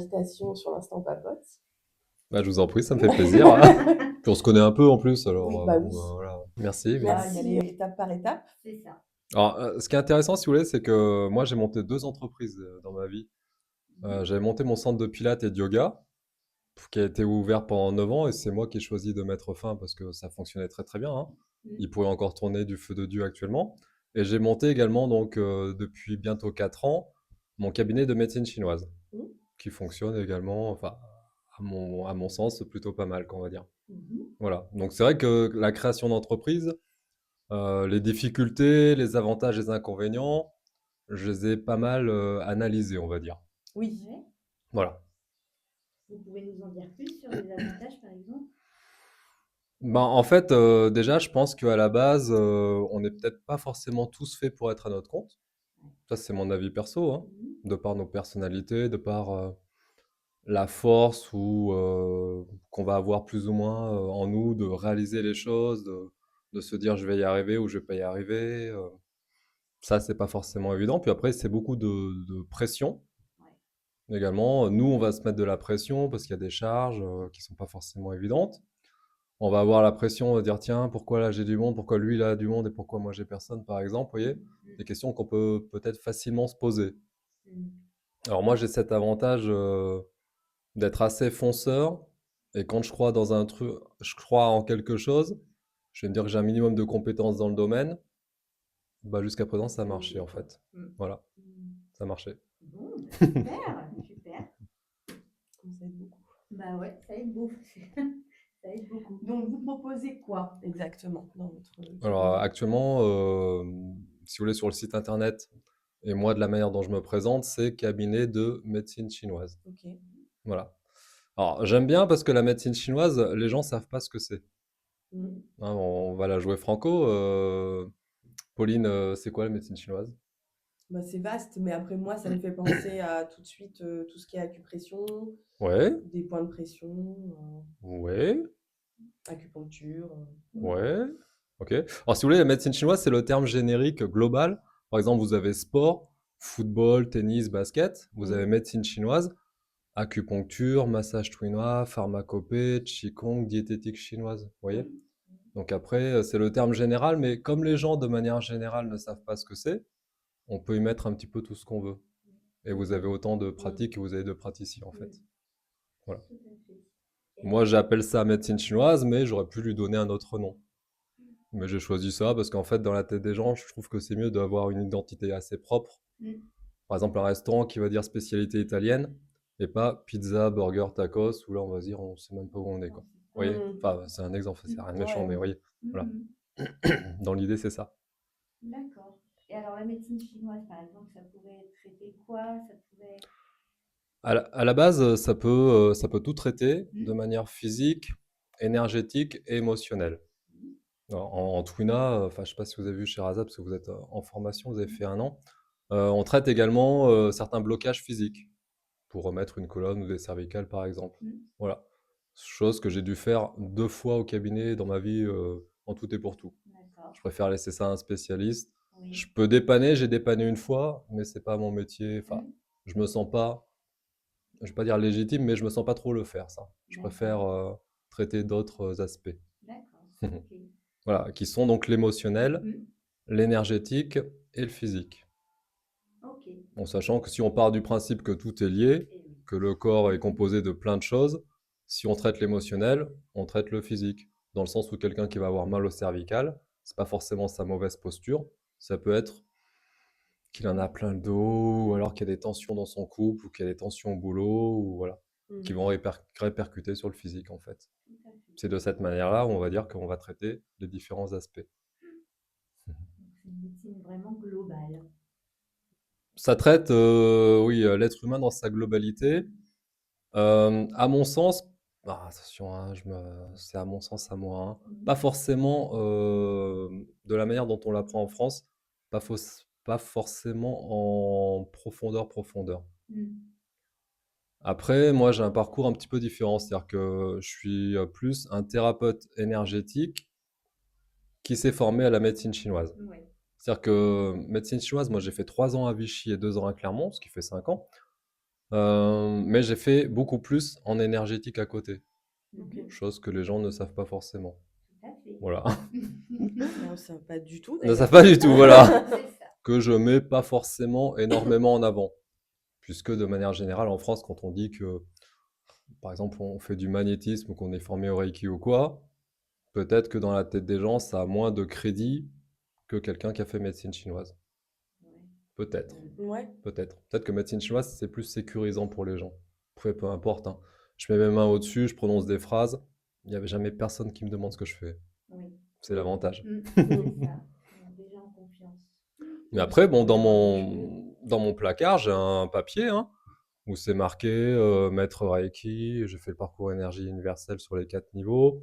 l'invitation sur l'Instant Papote. Bah, je vous en prie, ça me fait plaisir. Puis on se connaît un peu en plus, alors Oui, bah oui. voilà. Merci. Donc là, y aller étape par étape. C'est ça. Alors, ce qui est intéressant, si vous voulez, c'est que moi, j'ai monté 2 entreprises dans ma vie. J'avais monté mon centre de pilates et de yoga, qui a été ouvert pendant 9 ans, et c'est moi qui ai choisi de mettre fin parce que ça fonctionnait très très bien, hein. Il pourrait encore tourner du feu de Dieu actuellement. Et j'ai monté également, donc, depuis bientôt 4 ans, mon cabinet de médecine chinoise, Mhm. qui fonctionne également, enfin, à mon sens, plutôt pas mal, on va dire. Voilà. Donc c'est vrai que la création d'entreprise, les difficultés, les avantages, les inconvénients, je les ai pas mal analysés, on va dire. Oui. Ouais. Voilà. Vous pouvez nous en dire plus sur les avantages, par exemple? Ben, en fait, déjà, je pense qu'à la base, on n'est peut-être pas forcément tous faits pour être à notre compte. Ça, c'est mon avis perso, hein, de par nos personnalités, de par la force ou qu'on va avoir plus ou moins en nous de réaliser les choses, de se dire je vais y arriver ou je vais pas y arriver. Ça, c'est pas forcément évident. Puis après, c'est beaucoup de pression. Ouais. Également, nous, on va se mettre de la pression parce qu'il y a des charges qui sont pas forcément évidentes. On va avoir la pression de dire, tiens, pourquoi là j'ai du monde, pourquoi lui il a du monde et pourquoi moi j'ai personne, par exemple, vous voyez? Des questions qu'on peut peut-être facilement se poser. Mm. Alors moi, j'ai cet avantage d'être assez fonceur et quand je crois dans un truc, je crois en quelque chose, je vais me dire que j'ai un minimum de compétences dans le domaine. Bah, jusqu'à présent, ça a marché en fait. Mm. Voilà, Mm. ça a marché. Bon, bah, super, super. Ça aide beaucoup. Bah ouais, ça aide beaucoup. Ça aide beaucoup. Donc, vous proposez quoi exactement dans votre Alors cabinet? actuellement, si vous voulez, sur le site internet, et moi de la manière dont je me présente, c'est cabinet de médecine chinoise. Ok. Voilà. Alors j'aime bien parce que la médecine chinoise, les gens savent pas ce que c'est. Mhm. Hein, on va la jouer franco. Pauline, c'est quoi la médecine chinoise? Bah, c'est vaste, mais après moi, ça me fait penser à tout de suite tout ce qui est acupression, Ouais, des points de pression, ouais, acupuncture. ouais. Ok. Alors si vous voulez, la médecine chinoise, c'est le terme générique global. Par exemple, vous avez sport, football, tennis, basket. Vous avez Mhm. médecine chinoise. Acupuncture, massage chinois, pharmacopée, qigong, diététique chinoise. Vous voyez? Mhm. Donc après, c'est le terme général, mais comme les gens de manière générale ne savent pas ce que c'est, on peut y mettre un petit peu tout ce qu'on veut. Et vous avez autant de Mhm. pratiques que vous avez de praticiens en fait. Mm. Voilà. Tout à fait. Moi, Et, j'appelle ça médecine chinoise, mais j'aurais pu lui donner un autre nom. Mais j'ai choisi ça parce qu'en fait, dans la tête des gens, je trouve que c'est mieux d'avoir une identité assez propre. mm. Par exemple, un restaurant qui va dire spécialité italienne et pas pizza, burger, tacos, où là, on va se dire, on sait même pas où on est, quoi. Vous voyez? Mhm. Enfin, c'est un exemple, c'est rien de méchant, Ouais, mais vous ouais. voyez. Voilà. Mhm. Dans l'idée, c'est ça. D'accord. Et alors, la médecine chinoise, par exemple, ça pourrait traiter quoi? Ça pourrait. À la base, ça peut tout traiter de Mm. manière physique, énergétique et émotionnelle. Mm. En Twina, enfin, je sais pas si vous avez vu chez Razab, parce que vous êtes en formation, vous avez Mm. fait 1 an. On traite également certains blocages physiques pour remettre une colonne ou des cervicales, par exemple. Mm. Voilà. Chose que j'ai dû faire 2 fois au cabinet dans ma vie, en tout et pour tout. D'accord. Je préfère laisser ça à un spécialiste. Je Oui. peux dépanner, j'ai dépanné une fois, mais c'est pas mon métier. Enfin, Mm. je me sens pas, je vais pas dire légitime, mais je me sens pas trop le faire, ça. Je préfère D'accord. traiter d'autres aspects. D'accord. Ok. Voilà, qui sont donc l'émotionnel, Mm. l'énergétique et le physique. Ok. En sachant que si on part du principe que tout est lié, Et oui. que le corps est composé de plein de choses, si on traite l'émotionnel, on traite le physique. Dans le sens où quelqu'un qui va avoir mal au cervical, c'est pas forcément sa mauvaise posture, ça peut être qu'il en a plein le dos, ou alors qu'il y a des tensions dans son couple, ou qu'il y a des tensions au boulot, ou voilà, qui Mhm. vont répercuter sur le physique en fait. Tout à fait. C'est de cette manière-là où on va dire qu'on va traiter les différents aspects. Donc, c'est une médecine vraiment globale. Ça traite, oui, l'être humain dans sa globalité. À mon sens, ah, attention, hein, c'est à mon sens à moi, hein, Mm. pas forcément de la manière dont on l'apprend en France, pas forcément en profondeur, profondeur. Mm. Après, moi, j'ai un parcours un petit peu différent, c'est-à-dire que je suis plus un thérapeute énergétique qui s'est formé à la médecine chinoise. Ouais. C'est-à-dire que médecine chinoise, moi, j'ai fait 3 ans à Vichy et 2 ans à Clermont, ce qui fait 5 ans. Mais j'ai fait beaucoup plus en énergétique à côté, Ok. chose que les gens ne savent pas forcément. Tout à fait. Voilà. Non, ça va pas du tout Ils ne savent d'ailleurs. pas du tout, voilà. C'est ça. Que je mets pas forcément énormément en avant. Puisque de manière générale, en France, quand on dit que, par exemple, on fait du magnétisme ou qu'on est formé au Reiki ou quoi, peut-être que dans la tête des gens, ça a moins de crédit que quelqu'un qui a fait médecine chinoise. Ouais. Peut-être, Ouais. peut-être. Peut-être que médecine chinoise, c'est plus sécurisant pour les gens. Après, peu importe, hein. Je mets mes mains au-dessus, je prononce des phrases. Il n'y avait jamais personne qui me demande ce que je fais. Oui. C'est l'avantage. C'est ça. On est déjà en confiance. Mais Ouais, après, ça bon, peut faire bouger. dans mon placard, j'ai un papier, hein, où c'est marqué maître Reiki, j'ai fait le parcours énergie universelle sur les 4 niveaux,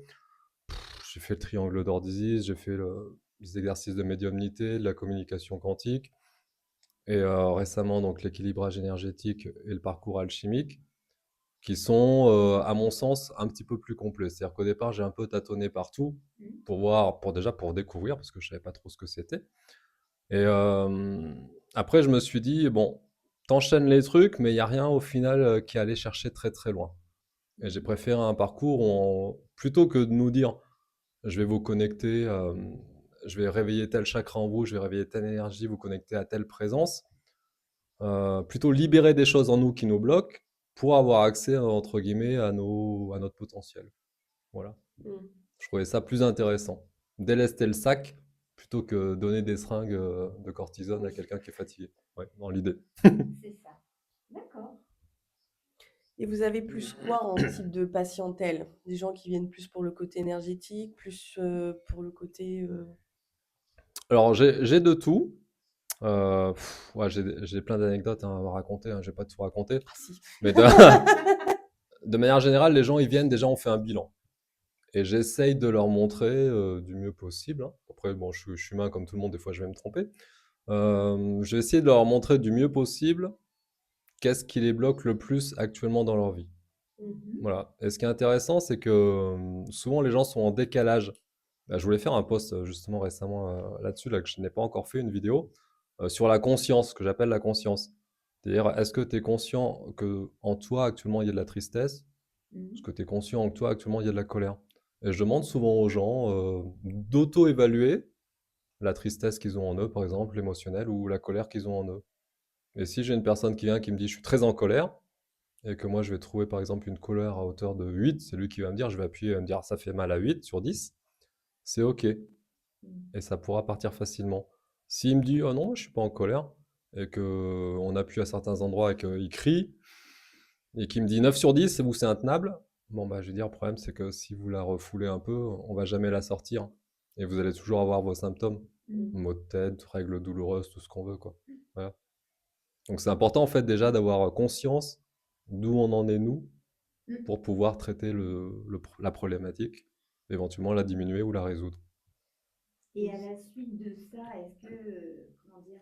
j'ai fait le triangle d'or d'Isis, j'ai fait les exercices de médiumnité, de la communication quantique, et récemment donc l'équilibrage énergétique et le parcours alchimique, qui sont, à mon sens, un petit peu plus complets. C'est-à-dire qu'au départ, j'ai un peu tâtonné partout pour voir, pour découvrir, parce que je savais pas trop ce que c'était. Et après, je me suis dit, bon, t'enchaînes les trucs, mais il n'y a rien au final qui allait chercher très très loin. Et j'ai préféré un parcours où, plutôt que de nous dire, je vais vous connecter, je vais réveiller tel chakra en vous, je vais réveiller telle énergie, vous connecter à telle présence, plutôt libérer des choses en nous qui nous bloquent pour avoir accès, entre guillemets, à notre potentiel. Voilà. Mm. Je trouvais ça plus intéressant. Délester le sac plutôt que donner des seringues de cortisone à Oui. quelqu'un qui est fatigué. Ouais, dans l'idée. C'est ça. D'accord. Et vous avez plus quoi en type de patientèle? Des gens qui viennent plus pour le côté énergétique, plus pour le côté... Alors, j'ai de tout. Ouais, j'ai plein d'anecdotes hein, à vous raconter. Hein, je vais pas tout raconter. Ah si. Mais de, de manière générale, les gens, ils viennent, déjà, on fait un bilan. Et j'essaye de leur montrer du mieux possible. Hein. Après, bon, je suis humain comme tout le monde, des fois, je vais me tromper. Je vais essayer de leur montrer du mieux possible qu'est-ce qui les bloque le plus actuellement dans leur vie. Mhm. Voilà. Et ce qui est intéressant, c'est que souvent les gens sont en décalage. Bah, je voulais faire un post justement récemment là-dessus, là, que je n'ai pas encore fait une vidéo, sur la conscience, que j'appelle la conscience. C'est-à-dire, est-ce que tu es conscient que en toi actuellement il y a de la tristesse? Est-ce que tu es conscient que toi actuellement il y a de la colère? Et je demande souvent aux gens d'auto-évaluer la tristesse qu'ils ont en eux, par exemple, l'émotionnel, ou la colère qu'ils ont en eux. Et si j'ai une personne qui vient qui me dit je suis très en colère, et que moi je vais trouver par exemple une colère à hauteur de 8, c'est lui qui va me dire, je vais appuyer et me dire ça fait mal à 8 sur 10, c'est ok, et ça pourra partir facilement. S'il me dit oh non, je suis pas en colère, et que on appuie à certains endroits et qu'il crie, et qu'il me dit 9 sur 10, c'est intenable, bon bah je vais dire le problème c'est que si vous la refoulez un peu, on va jamais la sortir, et vous allez toujours avoir vos symptômes, maux de tête, règles douloureuses, tout ce qu'on veut quoi. Voilà. Donc c'est important en fait déjà d'avoir conscience d'où on en est nous pour pouvoir traiter la problématique, éventuellement la diminuer ou la résoudre. Et à la suite de ça, est-ce que, comment dire,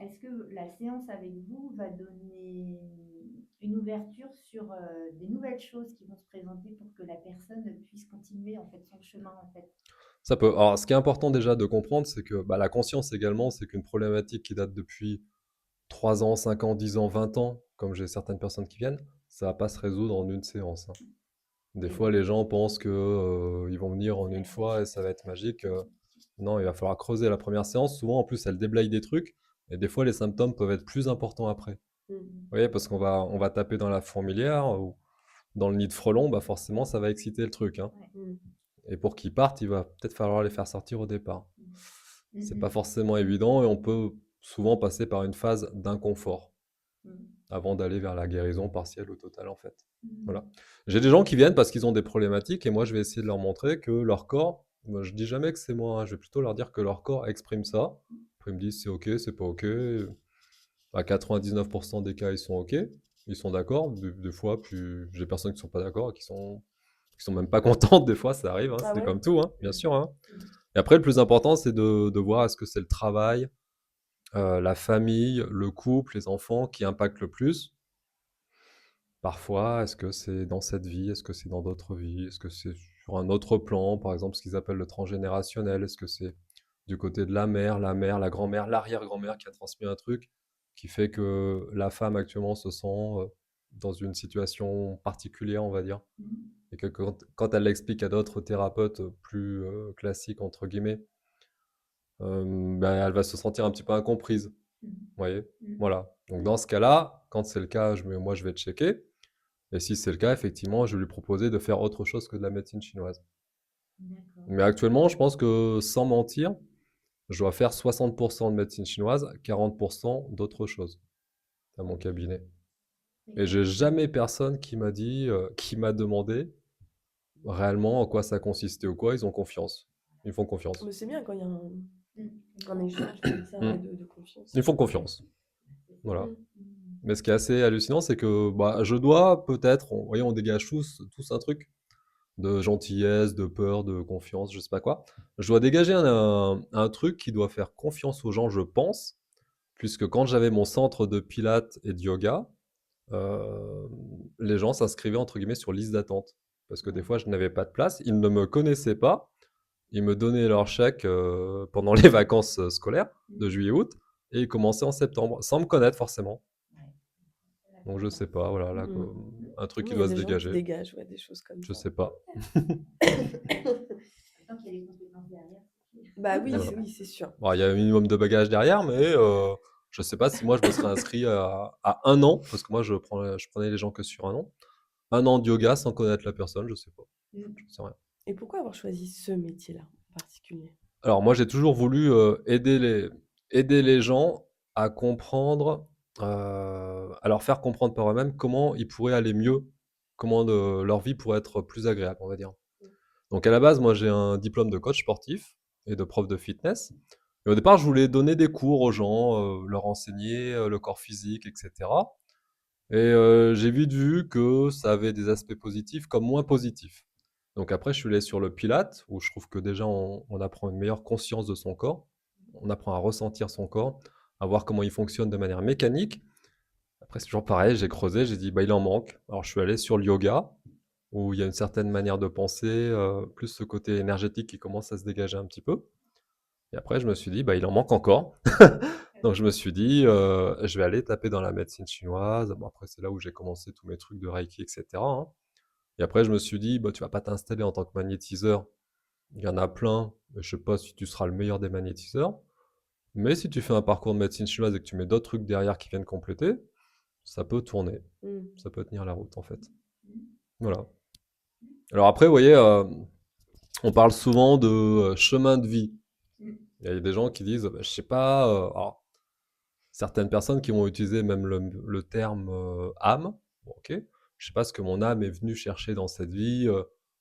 est-ce que la séance avec vous va donner une ouverture sur des nouvelles choses qui vont se présenter pour que la personne puisse continuer en fait son chemin en fait? Ça peut. Alors, ce qui est important déjà de comprendre, c'est que bah, la conscience également, c'est qu'une problématique qui date depuis 3 ans, 5 ans, 10 ans, 20 ans, comme j'ai certaines personnes qui viennent, ça va pas se résoudre en une séance. Hein. Des Et fois, les gens pensent que ils vont venir ça en va une être fois et magique. ça va être magique. Non, il va falloir creuser la première séance. Souvent, en plus, elle déblaye des trucs. Et des fois, les symptômes peuvent être plus importants après. Mm. Vous voyez, parce on va taper dans la fourmilière ou dans le nid de frelon, bah forcément, ça va exciter le truc. Hein. Ouais. Mm. Et pour qu'ils partent, il va peut-être falloir les faire sortir au départ. C'est pas Mhm. forcément évident et on peut souvent passer par une phase d'inconfort Mhm. avant d'aller vers la guérison partielle ou totale, en fait. Voilà. Mhm. J'ai des gens qui viennent parce qu'ils ont des problématiques et moi, je vais essayer de leur montrer que leur corps, moi, je dis jamais que c'est moi, hein, je vais plutôt leur dire que leur corps exprime ça. Après, ils me disent c'est ok, c'est pas ok. À 99% des cas, ils sont ok, ils sont d'accord. Des fois, puis j'ai des personnes qui sont pas d'accord et qui sont même pas contentes. Des fois, ça arrive, hein, Ah c'est ouais? comme tout, hein, bien sûr. Hein. Et après, le plus important, c'est de voir est-ce que c'est le travail, la famille, le couple, les enfants qui impactent le plus. Parfois, est-ce que c'est dans cette vie? Est-ce que c'est dans d'autres vies? Est-ce que c'est sur un autre plan? Par exemple, ce qu'ils appellent le transgénérationnel. Est-ce que c'est du côté de la mère, la grand-mère, l'arrière-grand-mère qui a transmis un truc? qui fait que la femme actuellement se sent dans une situation particulière, on va dire, et que quand elle l'explique à d'autres thérapeutes plus classiques, entre guillemets, ben, elle va se sentir un petit peu incomprise. Vous voyez? Voilà. Donc dans ce cas-là, quand c'est le cas, moi je vais checker. Et si c'est le cas, effectivement, je vais lui proposer de faire autre chose que de la médecine chinoise. D'accord. Mais actuellement, je pense que sans mentir, je dois faire 60% de médecine chinoise, 40% d'autre chose à mon cabinet. Et j'ai jamais personne qui m'a dit, qui m'a demandé réellement en quoi ça consistait ou quoi. Ils ont confiance. Ils me font confiance. Mais c'est bien quand il y a un échange comme ça, ouais, de confiance. Ils me font confiance. Voilà. Mm. Mais ce qui est assez hallucinant, c'est que bah, je dois peut-être, vous voyez, on dégage tous un truc de gentillesse, de peur, de confiance, je sais pas quoi. Je dois dégager un truc qui doit faire confiance aux gens, je pense, puisque quand j'avais mon centre de pilates et de yoga, les gens s'inscrivaient entre guillemets sur liste d'attente. Parce que des fois, je n'avais pas de place, ils ne me connaissaient pas, ils me donnaient leur chèque pendant les vacances scolaires de juillet-août, et ils commençaient en septembre, sans me connaître forcément. Donc je sais pas, voilà, là, un truc qui Il y a doit se des gens qui dégager. dégagent des choses comme Je ça. sais pas. Tant qu'il y a les compétences derrière. Bah oui, Voilà. oui, c'est sûr. Bon, il y a un minimum de bagages derrière, mais je sais pas si moi je me serais inscrit à 1 an, parce que moi je prenais les gens que sur 1 an. 1 an de yoga sans connaître la personne, je sais pas. Je sais rien. Et pourquoi avoir choisi ce métier-là en particulier? Alors moi j'ai toujours voulu aider les gens à comprendre, à leur faire comprendre par eux-mêmes comment ils pourraient aller mieux, comment leur vie pourrait être plus agréable, on va dire. Donc à la base, moi j'ai un diplôme de coach sportif et de prof de fitness. Et au départ, je voulais donner des cours aux gens, leur enseigner le corps physique, etc. Et j'ai vite vu que ça avait des aspects positifs comme moins positifs. Donc après, je suis allé sur le Pilate, où je trouve que déjà on apprend une meilleure conscience de son corps, on apprend à ressentir son corps, à voir comment il fonctionne de manière mécanique. Après, c'est toujours pareil, j'ai creusé, j'ai dit, bah, il en manque. Alors je suis allé sur le yoga, où il y a une certaine manière de penser, plus ce côté énergétique qui commence à se dégager un petit peu. Et après, je me suis dit, bah, il en manque encore. Donc je me suis dit, je vais aller taper dans la médecine chinoise. Bon, après, c'est là où j'ai commencé tous mes trucs de Reiki, etc., hein. Et après, je me suis dit, bah, tu vas pas t'installer en tant que magnétiseur. Il y en a plein, mais je sais pas si tu seras le meilleur des magnétiseurs. Mais si tu fais un parcours de médecine chinoise et que tu mets d'autres trucs derrière qui viennent compléter, ça peut tourner. Ça peut tenir la route, en fait. Voilà. Alors après, vous voyez, on parle souvent de chemin de vie. Il y a des gens qui disent, bah, je sais pas, alors, certaines personnes qui vont utiliser même le terme âme. Bon, ok, je sais pas ce que mon âme est venue chercher dans cette vie,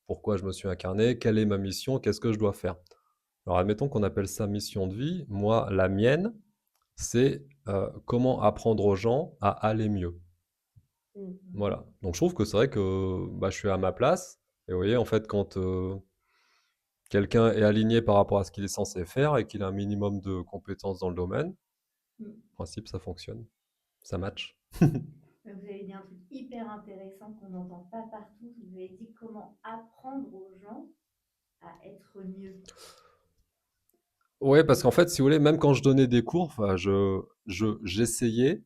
pourquoi je me suis incarné, quelle est ma mission, qu'est-ce que je dois faire. Alors admettons qu'on appelle ça mission de vie. Moi, la mienne, c'est comment apprendre aux gens à aller mieux. Voilà. Donc je trouve que c'est vrai que bah, je suis à ma place. Et vous voyez, en fait, quand quelqu'un est aligné par rapport à ce qu'il est censé faire et qu'il a un minimum de compétences dans le domaine, en principe, ça fonctionne. Ça match. Vous avez dit un truc hyper intéressant qu'on n'entend pas partout. Vous avez dit comment apprendre aux gens à être mieux. Ouais, parce qu'en fait, si vous voulez, même quand je donnais des cours, enfin, j'essayais,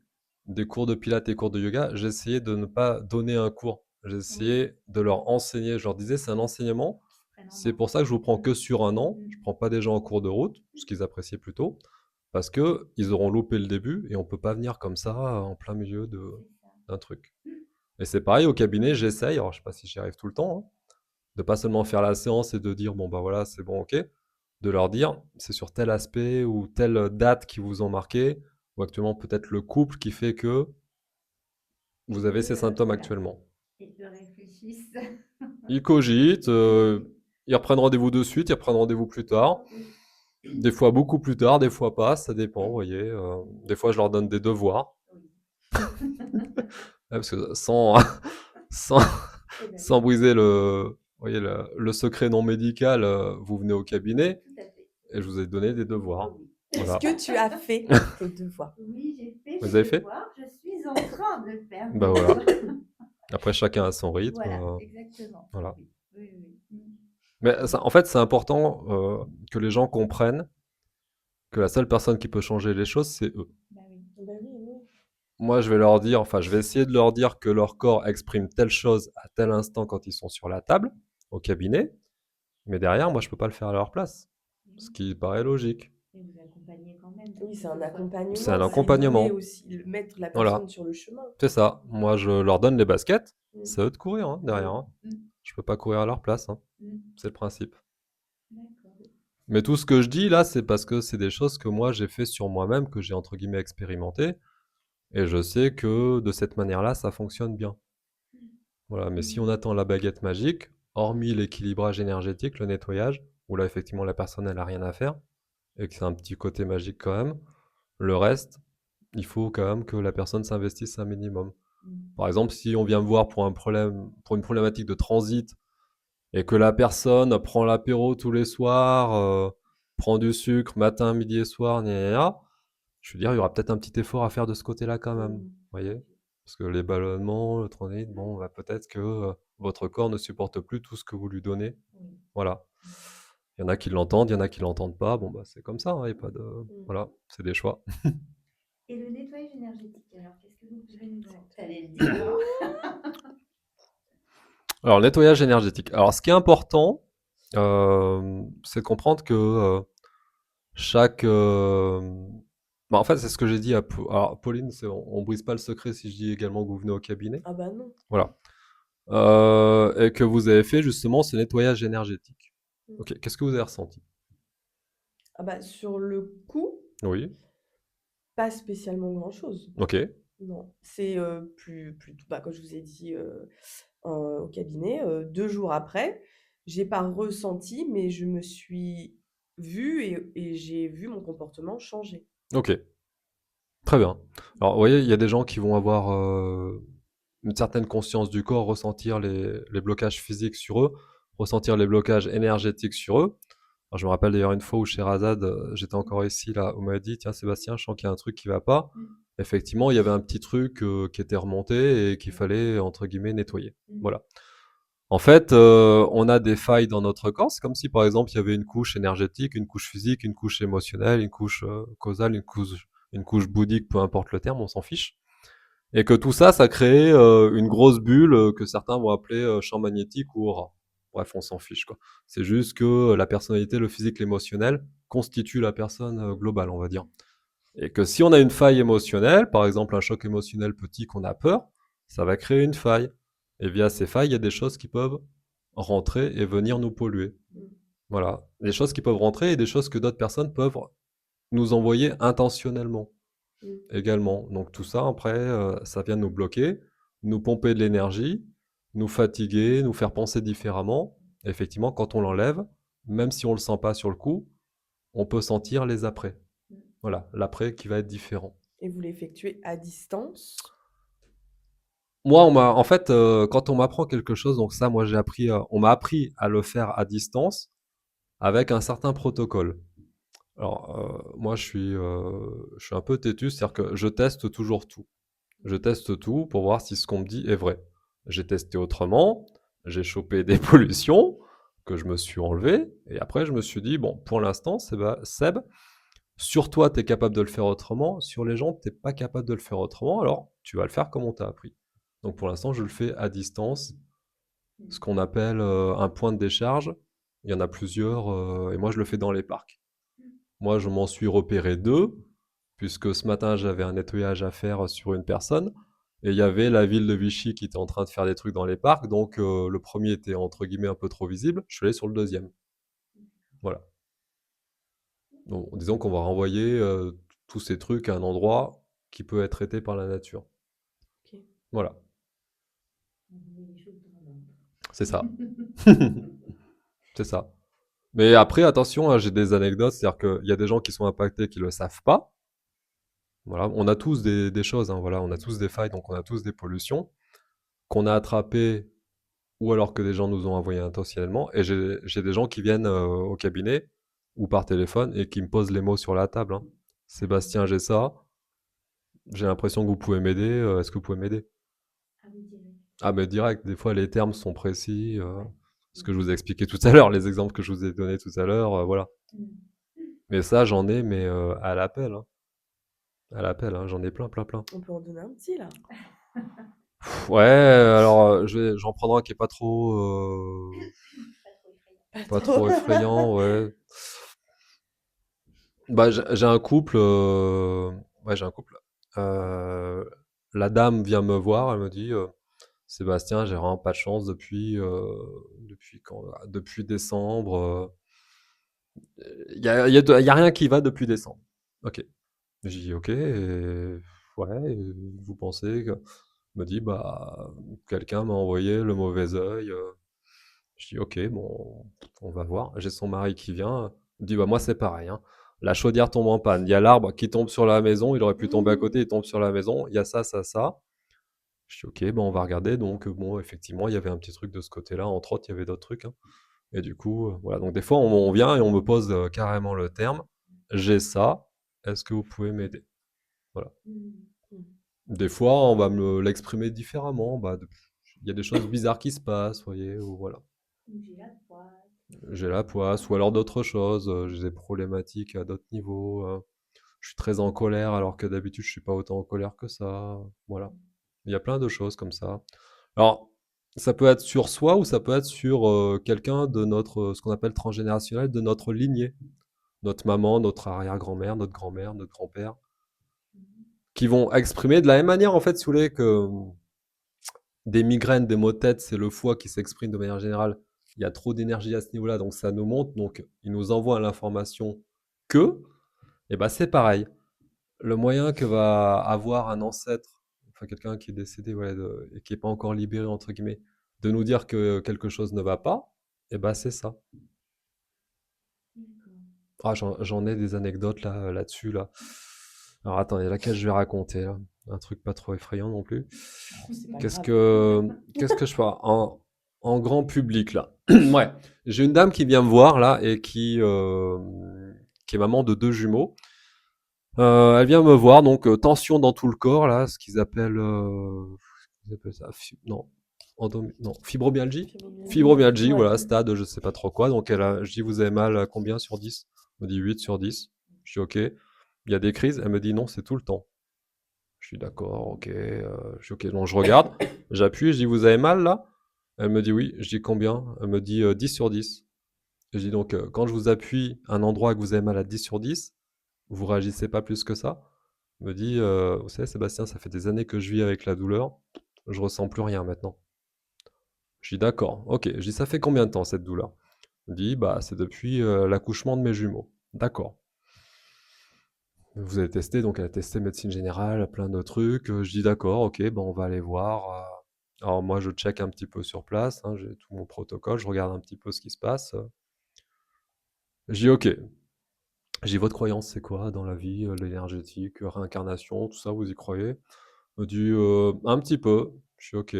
des cours de pilates et cours de yoga, j'essayais de ne pas donner un cours. J'essayais de leur enseigner. Je leur disais, c'est un enseignement. C'est pour ça que je vous prends que sur 1 an. Je prends pas des gens en cours de route, ce qu'ils appréciaient plutôt, parce que ils auront loupé le début et on peut pas venir comme ça en plein milieu d'un truc. Et c'est pareil au cabinet, j'essaye, alors je sais pas si j'y arrive tout le temps, hein, de pas seulement faire la séance et de dire bon bah voilà, c'est bon, ok, de leur dire c'est sur tel aspect ou telle date qui vous ont marqué, ou actuellement peut-être le couple qui fait que vous avez ces symptômes Voilà. actuellement. Et ils réfléchissent. Ils cogitent, ils reprennent rendez-vous de suite, ils reprennent rendez-vous plus tard. Des fois beaucoup plus tard, des fois pas, ça dépend, vous voyez. Des fois je leur donne des devoirs. Ouais, parce que sans, sans briser vous voyez, le secret non médical, vous venez au cabinet Tout à fait. et je vous ai donné des devoirs. Voilà. Est-ce que tu as fait tes devoirs? Oui, j'ai fait Vous mes avez fait? devoirs. Je suis en train de faire mes Bah voilà. devoirs. Après, chacun a son rythme. Voilà, exactement. Voilà. Oui, oui, oui. Mais en fait, c'est important que les gens comprennent que la seule personne qui peut changer les choses, c'est eux. Bah oui. Bah oui, oui. moi, je vais leur dire, enfin, je vais essayer de leur dire que leur corps exprime telle chose à tel instant quand ils sont sur la table, au cabinet, mais derrière, moi, je peux pas le faire à leur place, ce qui paraît logique. Et vous accompagnez quand même pour Oui, que c'est un ce soit C'est un accompagnement, c'est guider accompagnement, aussi, mettre la voilà, personne sur le chemin. c'est ça. Moi, je leur donne les baskets, Mm. c'est à eux de courir hein, derrière. Hein. Mm, Je peux pas courir à leur place, hein. mm. C'est le principe. D'accord. Mais tout ce que je dis là, c'est parce que c'est des choses que moi j'ai fait sur moi-même, que j'ai entre guillemets expérimenté, et je sais que de cette manière-là, ça fonctionne bien. Voilà, mais si on attend la baguette magique, hormis l'équilibrage énergétique, le nettoyage, où là effectivement la personne elle a rien à faire, et que c'est un petit côté magique quand même, le reste, il faut quand même que la personne s'investisse un minimum. Par exemple, si on vient me voir pour un problème, pour une problématique de transit, et que la personne prend l'apéro tous les soirs, prend du sucre matin, midi et soir, gna gna gna, je veux dire, il y aura peut-être un petit effort à faire de ce côté-là quand même. Vous voyez? Parce que les ballonnements, le transit, bon, bah, peut-être que votre corps ne supporte plus tout ce que vous lui donnez. Oui. Voilà. Il y en a qui l'entendent, il y en a qui l'entendent pas. Bon, bah, c'est comme ça, il y a pas de. Voilà, c'est des choix. Et le nettoyage énergétique, alors qu'est-ce que vous pouvez nous en... T'allais le dire. Alors, le nettoyage énergétique. Alors, ce qui est important, c'est de comprendre que chaque. Bah, en fait, c'est ce que j'ai dit à alors, Pauline, on brise pas le secret si je dis également que vous venez au cabinet. Ah bah non. Voilà. Et que vous avez fait justement ce nettoyage énergétique. Ok, qu'est-ce que vous avez ressenti? Ah bah sur le coup, Oui, pas spécialement grand-chose. ok, Non, c'est plus bah, comme je vous ai dit au cabinet, 2 jours après, j'ai pas ressenti, mais je me suis vue et j'ai vu mon comportement changer. ok, très bien. Alors, vous voyez, il y a des gens qui vont avoir une certaine conscience du corps, ressentir les blocages physiques sur eux, ressentir les blocages énergétiques sur eux. Alors, je me rappelle d'ailleurs une fois où chez Razad, j'étais encore ici, là, on m'a dit, tiens Sébastien, je sens qu'il y a un truc qui va pas. Effectivement, il y avait un petit truc qui était remonté et qu'il fallait, entre guillemets, nettoyer. Voilà. En fait, on a des failles dans notre corps. C'est comme si, par exemple, il y avait une couche énergétique, une couche physique, une couche émotionnelle, une couche causale, une couche bouddhique, peu importe le terme, on s'en fiche. Et que tout ça, ça crée une grosse bulle que certains vont appeler champ magnétique ou aura. Bref, on s'en fiche, quoi. C'est juste que la personnalité, le physique, l'émotionnel constituent la personne globale, on va dire. Et que si on a une faille émotionnelle, par exemple un choc émotionnel petit qu'on a peur, ça va créer une faille. Et via ces failles, il y a des choses qui peuvent rentrer et venir nous polluer. Voilà. Des choses qui peuvent rentrer et des choses que d'autres personnes peuvent nous envoyer intentionnellement également. Donc tout ça, après, ça vient nous bloquer, nous pomper de l'énergie, nous fatiguer, nous faire penser différemment. Et effectivement, quand on l'enlève, même si on ne le sent pas sur le coup, on peut sentir les après. Voilà, l'après qui va être différent. Et vous l'effectuez à distance? Moi, en fait, quand on m'apprend quelque chose, donc ça, moi, on m'a appris à le faire à distance avec un certain protocole. Alors, moi, je suis un peu têtu, c'est-à-dire que je teste toujours tout. Je teste tout pour voir si ce qu'on me dit est vrai. J'ai testé autrement, j'ai chopé des pollutions que je me suis enlevées, et après, je me suis dit, bon, pour l'instant, Seb, sur toi, tu es capable de le faire autrement, sur les gens, tu n'es pas capable de le faire autrement, alors tu vas le faire comme on t'a appris. Donc pour l'instant, je le fais à distance, ce qu'on appelle un point de décharge. Il y en a plusieurs, et moi je le fais dans les parcs. Moi, je m'en suis repéré 2, puisque ce matin, j'avais un nettoyage à faire sur une personne, et il y avait la ville de Vichy qui était en train de faire des trucs dans les parcs, donc le premier était entre guillemets un peu trop visible, je suis allé sur le deuxième. Voilà. Donc, disons qu'on va renvoyer tous ces trucs à un endroit qui peut être traité par la nature. Ok. Voilà, On met les choses dans l'ordre. c'est ça. C'est ça. Mais après, attention, hein, j'ai des anecdotes, c'est-à-dire qu'il y a des gens qui sont impactés qui ne le savent pas. Voilà, on a tous des choses, hein, voilà, on a tous des failles, donc on a tous des pollutions qu'on a attrapées ou alors que des gens nous ont envoyées intentionnellement. Et j'ai des gens qui viennent au cabinet ou par téléphone et qui me posent les mots sur la table. Hein. Sébastien, j'ai ça. J'ai l'impression que vous pouvez m'aider. Est-ce que vous pouvez m'aider? Ah oui, direct. Ah, mais direct, des fois les termes sont précis. Ce que je vous ai expliqué tout à l'heure, les exemples que je vous ai donnés tout à l'heure, voilà. Mais ça, j'en ai, mais à l'appel. Hein. Elle appelle, hein, j'en ai plein, plein, plein. On peut en donner un petit, là. Ouais, alors j'en prendrai un qui est pas Pas trop. trop effrayant, ouais. Bah, j'ai un couple, ouais, j'ai un couple. Euh, la dame vient me voir, elle me dit, Sébastien, j'ai vraiment pas de chance depuis quand, depuis décembre. Y a rien qui va depuis décembre. Ok. J'ai dit ok. Ouais. Vous pensez que me dit bah quelqu'un m'a envoyé le mauvais œil. Je dis ok, bon, on va voir. J'ai son mari qui vient. Il me dit bah moi c'est pareil, hein. La chaudière tombe en panne. Il y a l'arbre qui tombe sur la maison. Il aurait pu tomber à côté. Il tombe sur la maison. Il y a ça, ça, ça. Je dis ok, bon on va regarder. Donc bon effectivement il y avait un petit truc de ce côté-là. Entre autres il y avait d'autres trucs, hein. Et du coup voilà. Donc des fois on vient et on me pose carrément le terme. J'ai ça. Est-ce que vous pouvez m'aider? Voilà. Des fois, on va me l'exprimer différemment. Bah, il y a des choses bizarres qui se passent, vous voyez, ou voilà. J'ai la poisse. J'ai la poisse, ou alors d'autres choses. J'ai des problématiques à d'autres niveaux. Je suis très en colère, alors que d'habitude, je suis pas autant en colère que ça. Voilà. Il y a plein de choses comme ça. Alors, ça peut être sur soi ou ça peut être sur quelqu'un de notre, ce qu'on appelle transgénérationnel, de notre lignée. Notre maman, notre arrière-grand-mère, notre grand-père, qui vont exprimer de la même manière, en fait, si vous voulez, que des migraines, des maux de tête, c'est le foie qui s'exprime de manière générale. Il y a trop d'énergie à ce niveau-là, donc ça nous monte. Donc, il nous envoie l'information que, et ben c'est pareil. Le moyen que va avoir un ancêtre, enfin quelqu'un qui est décédé, ouais, et qui n'est pas encore libéré, entre guillemets, de nous dire que quelque chose ne va pas, et ben c'est ça. Ah, j'en ai des anecdotes là-dessus, là. Alors attendez, laquelle je vais raconter, là? Un truc pas trop effrayant non plus. Oh, c'est pas Qu'est-ce grave. que, qu'est-ce que je fais en grand public là? Ouais, j'ai une dame qui vient me voir là et qui est maman de deux jumeaux. Elle vient me voir, donc tension dans tout le corps là, ce qu'ils appellent ça, non, non, fibromyalgie? Fibromyalgie, Ouais. voilà, stade, je sais pas trop quoi. Donc je dis, vous avez mal à combien sur 10? Elle me dit 8 sur 10. Je dis, ok. Il y a des crises? Elle me dit, non, c'est tout le temps. Je suis d'accord, ok. Je dis, ok, donc je regarde, j'appuie, je dis, vous avez mal là? Elle me dit, oui. Je dis, combien? Elle me dit, 10 sur 10. Je dis, donc, quand je vous appuie un endroit que vous avez mal à 10 sur 10, vous réagissez pas plus que ça? Elle me dit, vous savez, Sébastien, ça fait des années que je vis avec la douleur, je ressens plus rien maintenant. Je dis, d'accord, ok. Je dis, ça fait combien de temps cette douleur? Elle me dit, bah, c'est depuis l'accouchement de mes jumeaux. D'accord. Vous avez testé, donc elle a testé médecine générale, plein de trucs. Je dis d'accord, ok, ben on va aller voir. Alors moi, je check un petit peu sur place, hein, j'ai tout mon protocole, je regarde un petit peu ce qui se passe. Je dis ok. Je dis votre croyance, c'est quoi dans la vie, l'énergétique, réincarnation, tout ça, vous y croyez? Elle me dit un petit peu. Je dis ok.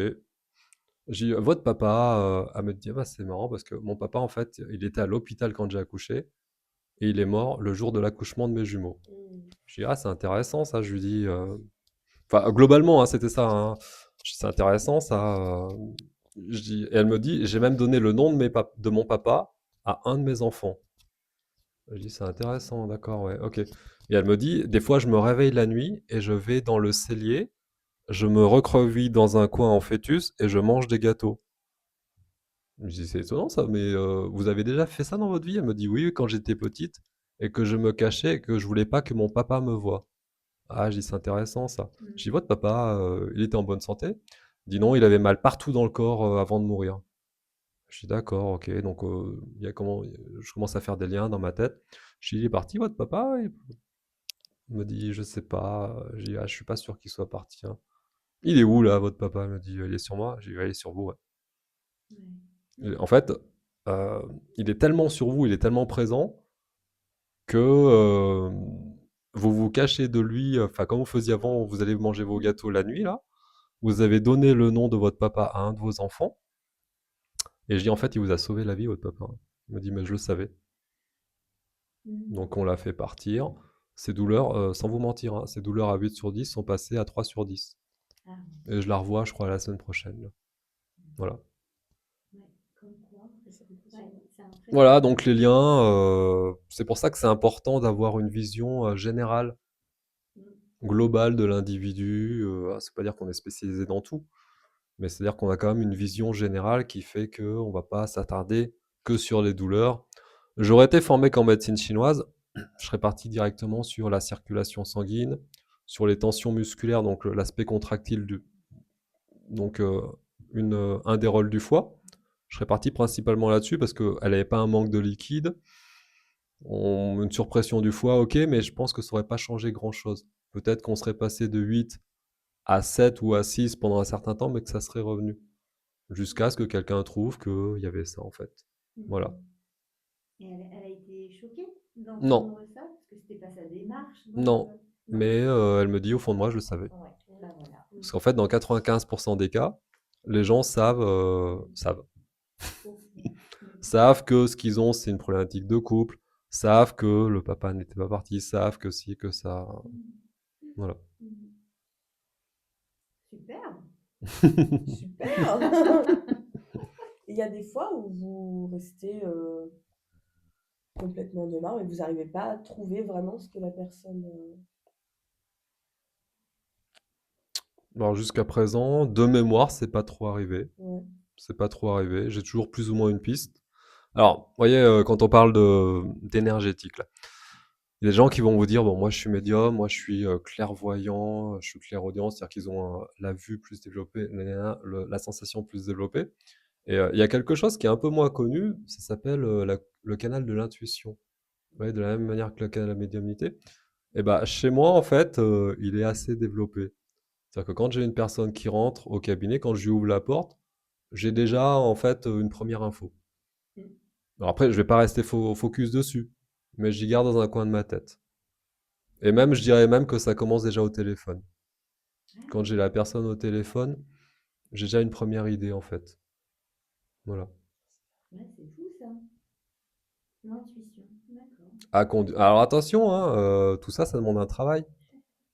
Je dis votre papa, elle me dit ah bah c'est marrant parce que mon papa en fait, il était à l'hôpital quand j'ai accouché et il est mort le jour de l'accouchement de mes jumeaux. Je dis ah c'est intéressant ça. Je lui dis enfin, globalement, hein, c'était ça, hein. C'est intéressant, ça. Et elle me dit, j'ai même donné le nom de mon papa à un de mes enfants. Je dis, c'est intéressant, d'accord, ouais, ok. Et elle me dit, des fois, je me réveille la nuit et je vais dans le cellier, je me recroqueville dans un coin en fœtus et je mange des gâteaux. Je dis, c'est étonnant ça, mais vous avez déjà fait ça dans votre vie? Elle me dit, oui, quand j'étais petite et que je me cachais et que je voulais pas que mon papa me voie. Ah, je dis, c'est intéressant ça. Je dis, votre papa, il était en bonne santé? Il dit, non, il avait mal partout dans le corps avant de mourir. Je dis, d'accord, ok. Donc, je commence à faire des liens dans ma tête. Je dis, il est parti, votre papa? Il me dit, je sais pas. Je dis, ah, je suis pas sûr qu'il soit parti, hein. Il est où là, votre papa? Il me dit, il est sur moi. Je dis, ouais, il est sur vous, ouais. En fait, euh, il est tellement sur vous, il est tellement présent que vous vous cachez de lui. Enfin, comme vous faisiez avant, vous allez manger vos gâteaux la nuit, là. Vous avez donné le nom de votre papa à un de vos enfants. Et je dis, en fait, il vous a sauvé la vie, votre papa. Il me dit, mais je le savais. Donc, on l'a fait partir. Ces douleurs, sans vous mentir, hein, ces douleurs à 8 sur 10 sont passées à 3 sur 10. Ah, Et je la revois, je crois, la semaine prochaine, là. Voilà. ouais, comme quoi. Ouais, c'est impressionnant. Voilà, donc les liens, c'est pour ça que c'est important d'avoir une vision générale globale de l'individu. Ça veut pas dire qu'on est spécialisé dans tout, mais c'est-à-dire qu'on a quand même une vision générale qui fait qu'on va pas s'attarder que sur les douleurs. J'aurais été formé qu'en médecine chinoise, je serais parti directement sur la circulation sanguine, sur les tensions musculaires, donc l'aspect contractile donc un des rôles du foie. Je serais parti principalement là-dessus parce qu'elle n'avait pas un manque de liquide. Une surpression du foie, ok, mais je pense que ça n'aurait pas changé grand-chose. Peut-être qu'on serait passé de 8 à 7 ou à 6 pendant un certain temps, mais que ça serait revenu. Jusqu'à ce que quelqu'un trouve qu'il y avait ça, en fait. Voilà. Et elle a été choquée Non, d'entendre ça, parce que c'était pas sa démarche. Donc, non. non. Mais elle me dit, au fond de moi, je le savais. Ouais, bah voilà. Parce qu'en fait, dans 95% des cas, les gens savent que ce qu'ils ont, c'est une problématique de couple, savent que le papa n'était pas parti, savent que si, que ça. Voilà. Super. Super! Il y a des fois où vous restez complètement de marre et vous n'arrivez pas à trouver vraiment ce que la personne. Alors jusqu'à présent, de mémoire, c'est pas trop arrivé. Ouais. C'est pas trop arrivé. J'ai toujours plus ou moins une piste. Alors, vous voyez, quand on parle d'énergétique, là, il y a des gens qui vont vous dire, bon, moi je suis médium, moi je suis clairvoyant, je suis clairaudient, c'est-à-dire qu'ils ont la vue plus développée, la sensation plus développée. Et il y a quelque chose qui est un peu moins connu, ça s'appelle le canal de l'intuition. Vous voyez, de la même manière que le canal de la médiumnité. Et bah, chez moi, en fait, il est assez développé. C'est-à-dire que quand j'ai une personne qui rentre au cabinet, quand je lui ouvre la porte, j'ai déjà en fait une première info. Alors après, je vais pas rester focus dessus, mais j'y garde dans un coin de ma tête. Et même, je dirais même que ça commence déjà au téléphone. Quand j'ai la personne au téléphone, j'ai déjà une première idée en fait. Voilà. Ouais, c'est fou ça. L'intuition. D'accord. Alors attention, hein, tout ça, ça demande un travail.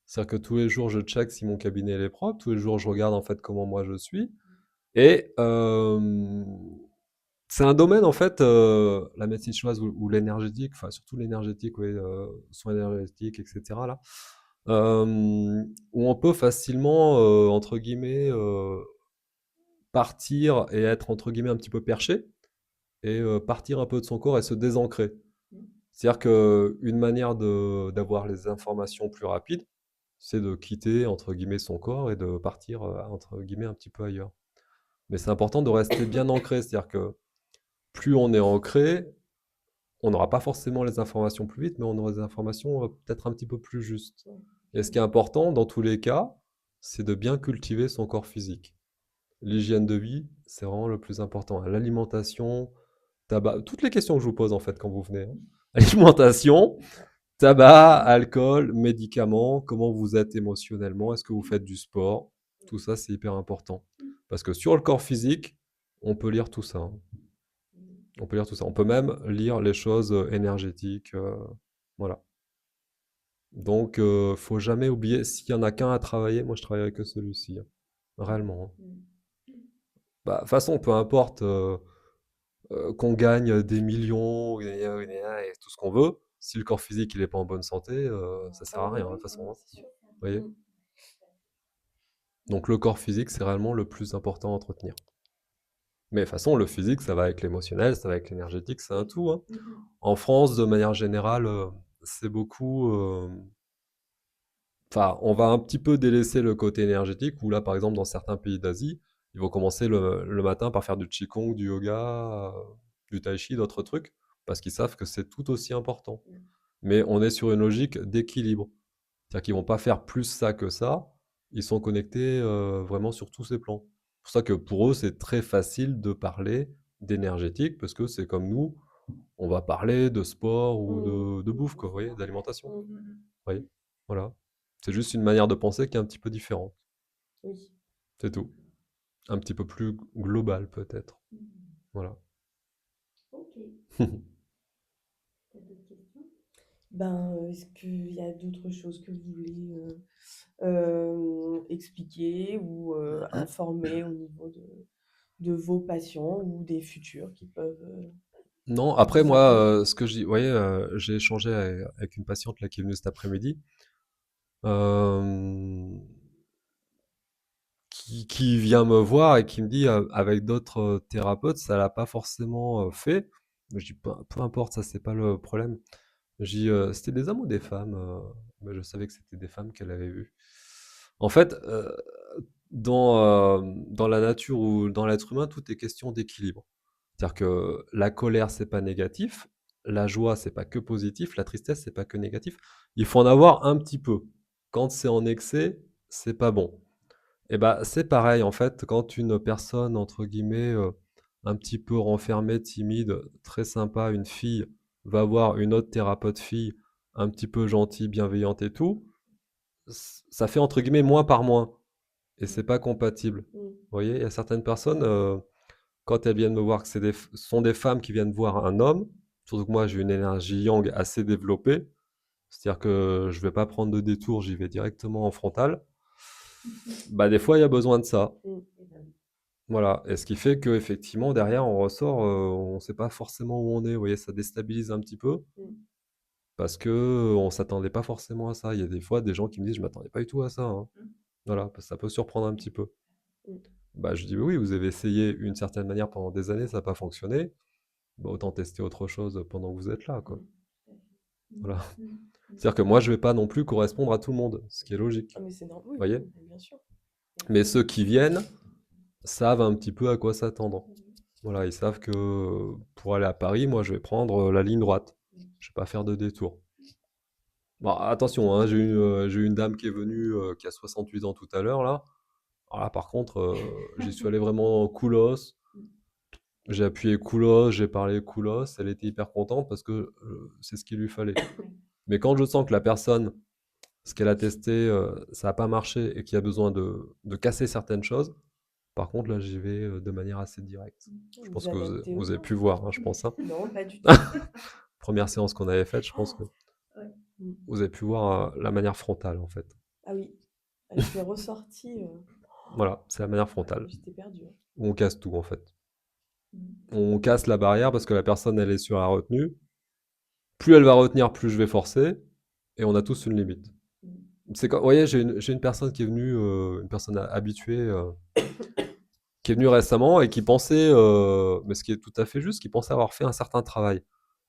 C'est-à-dire que tous les jours, je check si mon cabinet est propre. Tous les jours, je regarde en fait comment moi je suis. Et c'est un domaine, en fait, la médecine chinoise ou l'énergétique, enfin surtout l'énergétique, oui, soins énergétiques, etc. Là, où on peut facilement, entre guillemets, partir et être, entre guillemets, un petit peu perché, et partir un peu de son corps et se désancrer. C'est-à-dire qu'une manière d'avoir les informations plus rapides, c'est de quitter, entre guillemets, son corps et de partir, entre guillemets, un petit peu ailleurs. Mais c'est important de rester bien ancré, c'est-à-dire que plus on est ancré, on n'aura pas forcément les informations plus vite, mais on aura des informations peut-être un petit peu plus justes. Et ce qui est important dans tous les cas, c'est de bien cultiver son corps physique. L'hygiène de vie, c'est vraiment le plus important. L'alimentation, tabac, toutes les questions que je vous pose en fait quand vous venez. Hein. Alimentation, tabac, alcool, médicaments, comment vous êtes émotionnellement, est-ce que vous faites du sport, tout ça c'est hyper important. Parce que sur le corps physique, on peut lire tout ça. Hein. On peut lire tout ça. On peut même lire les choses énergétiques. Voilà. Donc, faut jamais oublier, s'il y en a qu'un à travailler, moi je travaillerai que celui-ci. Hein. Réellement. Hein. Bah, de toute façon, peu importe qu'on gagne des millions et tout ce qu'on veut, si le corps physique il est pas en bonne santé, ça sert Ah à oui, rien, de oui, toute façon. oui, Hein. c'est sûr. Vous voyez? Donc le corps physique, c'est réellement le plus important à entretenir. Mais de toute façon, le physique, ça va avec l'émotionnel, ça va avec l'énergétique, c'est un tout. Hein. En France, de manière générale, c'est beaucoup. Enfin, on va un petit peu délaisser le côté énergétique, où là, par exemple, dans certains pays d'Asie, ils vont commencer le matin par faire du qigong, du yoga, du tai chi, d'autres trucs, parce qu'ils savent que c'est tout aussi important. Mais on est sur une logique d'équilibre. C'est-à-dire qu'ils vont pas faire plus ça que ça, ils sont connectés vraiment sur tous ces plans. C'est pour ça que pour eux, c'est très facile de parler d'énergétique, parce que c'est comme nous, on va parler de sport ou de bouffe, quoi, vous voyez, d'alimentation. Vous voyez, voilà. C'est juste une manière de penser qui est un petit peu différente. Oui. C'est tout. Un petit peu plus global, peut-être. Voilà. Ok. T'as d'autres questions? Ben, est-ce qu'il y a d'autres choses que vous voulez expliquer ou informer au niveau de vos patients ou des futurs qui peuvent Non, après, vous moi, appeler? ce que je dis, vous voyez, j'ai échangé avec une patiente là, qui est venue cet après-midi. euh, qui vient me voir et qui me dit, avec d'autres thérapeutes, ça l'a pas forcément fait. Je dis, peu importe, ça, c'est pas le problème. Je dis, c'était des hommes ou des femmes? Mais je savais que c'était des femmes qu'elle avait vues. En fait, dans la nature ou dans l'être humain, tout est question d'équilibre. C'est-à-dire que la colère, c'est pas négatif, la joie, c'est pas que positif, la tristesse, c'est pas que négatif. Il faut en avoir un petit peu. Quand c'est en excès, c'est pas bon. Et bah, c'est pareil, en fait, quand une personne, entre guillemets, un petit peu renfermée, timide, très sympa, une fille, va voir une autre thérapeute fille, un petit peu gentille, bienveillante et tout, ça fait, entre guillemets, moins par moins. Et c'est pas compatible. Mmh. Vous voyez, il y a certaines personnes, quand elles viennent me voir, que ce sont des femmes qui viennent voir un homme, surtout que moi, j'ai une énergie yang assez développée, c'est-à-dire que je vais pas prendre de détour, j'y vais directement en frontal. Bah, des fois, il y a besoin de ça. Mmh. Voilà, et ce qui fait qu'effectivement, derrière, on ressort, on ne sait pas forcément où on est. Vous voyez, ça déstabilise un petit peu Mmh. parce que on s'attendait pas forcément à ça. Il y a des fois des gens qui me disent, je m'attendais pas du tout à ça, hein. Voilà, ça peut surprendre un petit peu. Mmh. Bah, je dis, oui, vous avez essayé une certaine manière pendant des années, ça n'a pas fonctionné. Bah, autant tester autre chose pendant que vous êtes là, quoi. Voilà. C'est-à-dire que moi, je vais pas non plus correspondre à tout le monde, ce qui est logique. Ah, mais c'est normal, Vous voyez? bien sûr. Mais ceux qui viennent savent un petit peu à quoi s'attendre. Voilà, ils savent que pour aller à Paris, moi, je vais prendre la ligne droite. Je vais pas faire de détour. Bon, attention, hein, j'ai eu une dame qui est venue, qui a 68 ans tout à l'heure, là. Alors là, par contre, j'y suis allé vraiment coolos. J'ai appuyé coolos, j'ai parlé coolos. Elle était hyper contente parce que c'est ce qu'il lui fallait. Mais quand je sens que la personne, ce qu'elle a testé, ça n'a pas marché et qu'il y a besoin de casser certaines choses, par contre, là, j'y vais de manière assez directe. Je pense que adaptez vous aux avez gens. pu voir, hein, je pense, hein. Non, pas du tout. Première séance qu'on avait faite, je pense que Mmh. vous avez pu voir la manière frontale, en fait. Ah oui, ah, j'étais ressortie, Voilà, c'est la manière frontale, j'étais perdue, hein. où on casse tout, en fait. On casse la barrière parce que la personne, elle est sur la retenue. Plus elle va retenir, plus je vais forcer, et on a tous une limite. C'est quand, vous voyez, j'ai une personne qui est venue, une personne habituée, qui est venue récemment et qui pensait, mais ce qui est tout à fait juste, qui pensait avoir fait un certain travail.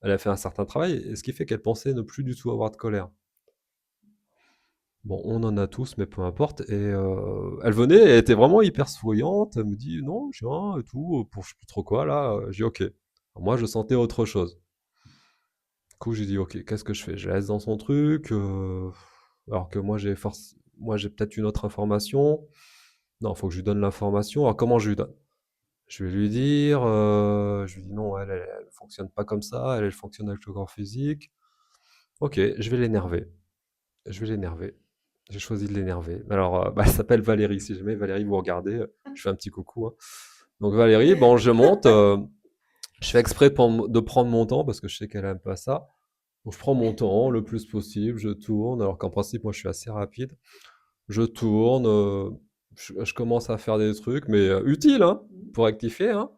Elle a fait un certain travail, et ce qui fait qu'elle pensait ne plus du tout avoir de colère. Bon, on en a tous, mais peu importe. Et elle venait, elle était vraiment hyper souriante. Elle me dit non, je viens et tout, pour je sais plus trop quoi là. J'ai dit ok. Alors moi, je sentais autre chose. Du coup, j'ai dit ok, qu'est-ce que je fais? Je la laisse dans son truc, alors que moi j'ai peut-être une autre information. Non, il faut que je lui donne l'information. Alors comment je lui donne? Je vais lui dire, je lui dis non, elle fonctionne pas comme ça, elle fonctionne avec le corps physique. Ok, je vais l'énerver. Je vais l'énerver. J'ai choisi de l'énerver. Alors, bah, elle s'appelle Valérie. Si jamais Valérie vous regardez, je fais un petit coucou, hein. Donc Valérie, bon, je monte. Je fais exprès de prendre mon temps parce que je sais qu'elle aime pas ça. Donc je prends mon temps le plus possible. Je tourne. Alors qu'en principe, moi, je suis assez rapide. Je tourne. Je commence à faire des trucs, mais utiles, hein, pour rectifier, hein.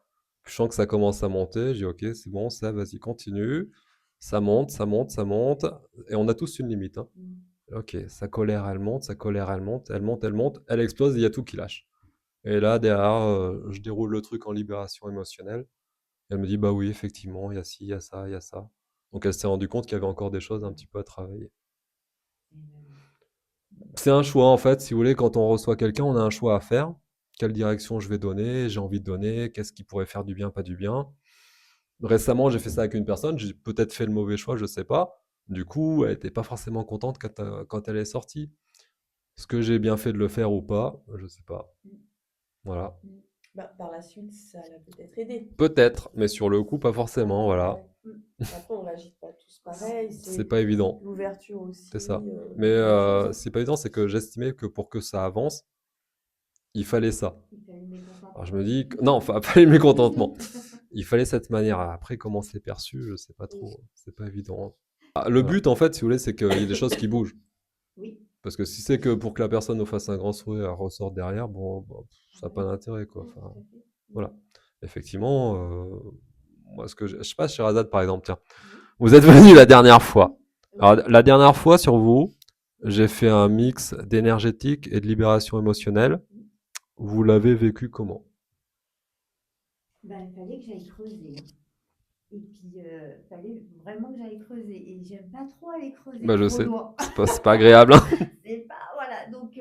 Je sens que ça commence à monter. Je dis ok, c'est bon, ça, vas-y, continue. Ça monte, ça monte, ça monte. Et on a tous une limite, hein. Ok, sa colère, elle monte, sa colère, elle monte, elle monte, elle monte, elle explose et il y a tout qui lâche. Et là, derrière, je déroule le truc en libération émotionnelle. Elle me dit, bah oui, effectivement, il y a ci, il y a ça, il y a ça. Donc elle s'est rendue compte qu'il y avait encore des choses un petit peu à travailler. C'est un choix, en fait, si vous voulez, quand on reçoit quelqu'un, on a un choix à faire. Quelle direction je vais donner, j'ai envie de donner, qu'est-ce qui pourrait faire du bien, pas du bien. Récemment, j'ai fait ça avec une personne, j'ai peut-être fait le mauvais choix, je sais pas. Du coup, elle n'était pas forcément contente quand elle est sortie. Est-ce que j'ai bien fait de le faire ou pas? Je sais pas. Voilà. Bah, par la suite, ça l'a peut-être aidé. Peut-être, mais sur le coup, pas forcément, voilà. Ouais. Après, on réagit pas tous pareil. C'est pas évident, L'ouverture aussi. c'est ça. Mais c'est pas évident, c'est que j'estimais que pour que ça avance, il fallait ça. Alors je me dis, non, enfin, pas le mécontentement. Il fallait cette manière. Après, comment c'est perçu, je sais pas trop. C'est pas évident. Ah, le but, en fait, si vous voulez, c'est qu'il y ait des choses qui bougent. Oui. Parce que si c'est que pour que la personne nous fasse un grand sourire, elle ressorte derrière, bon, bah, ça n'a pas d'intérêt, quoi. Enfin, voilà. Effectivement, moi, je sais pas, Sherazade, par exemple, tiens. Vous êtes venu la dernière fois. Alors, la dernière fois, sur vous, J'ai fait un mix d'énergétique et de libération émotionnelle. Vous l'avez vécu comment? Ben, il fallait que j'aille creuser, hein. Et puis, il fallait vraiment que j'aille creuser. Et j'aime pas trop aller creuser Bah, je trop sais. loin. C'est pas agréable, hein. C'est pas, voilà. Donc,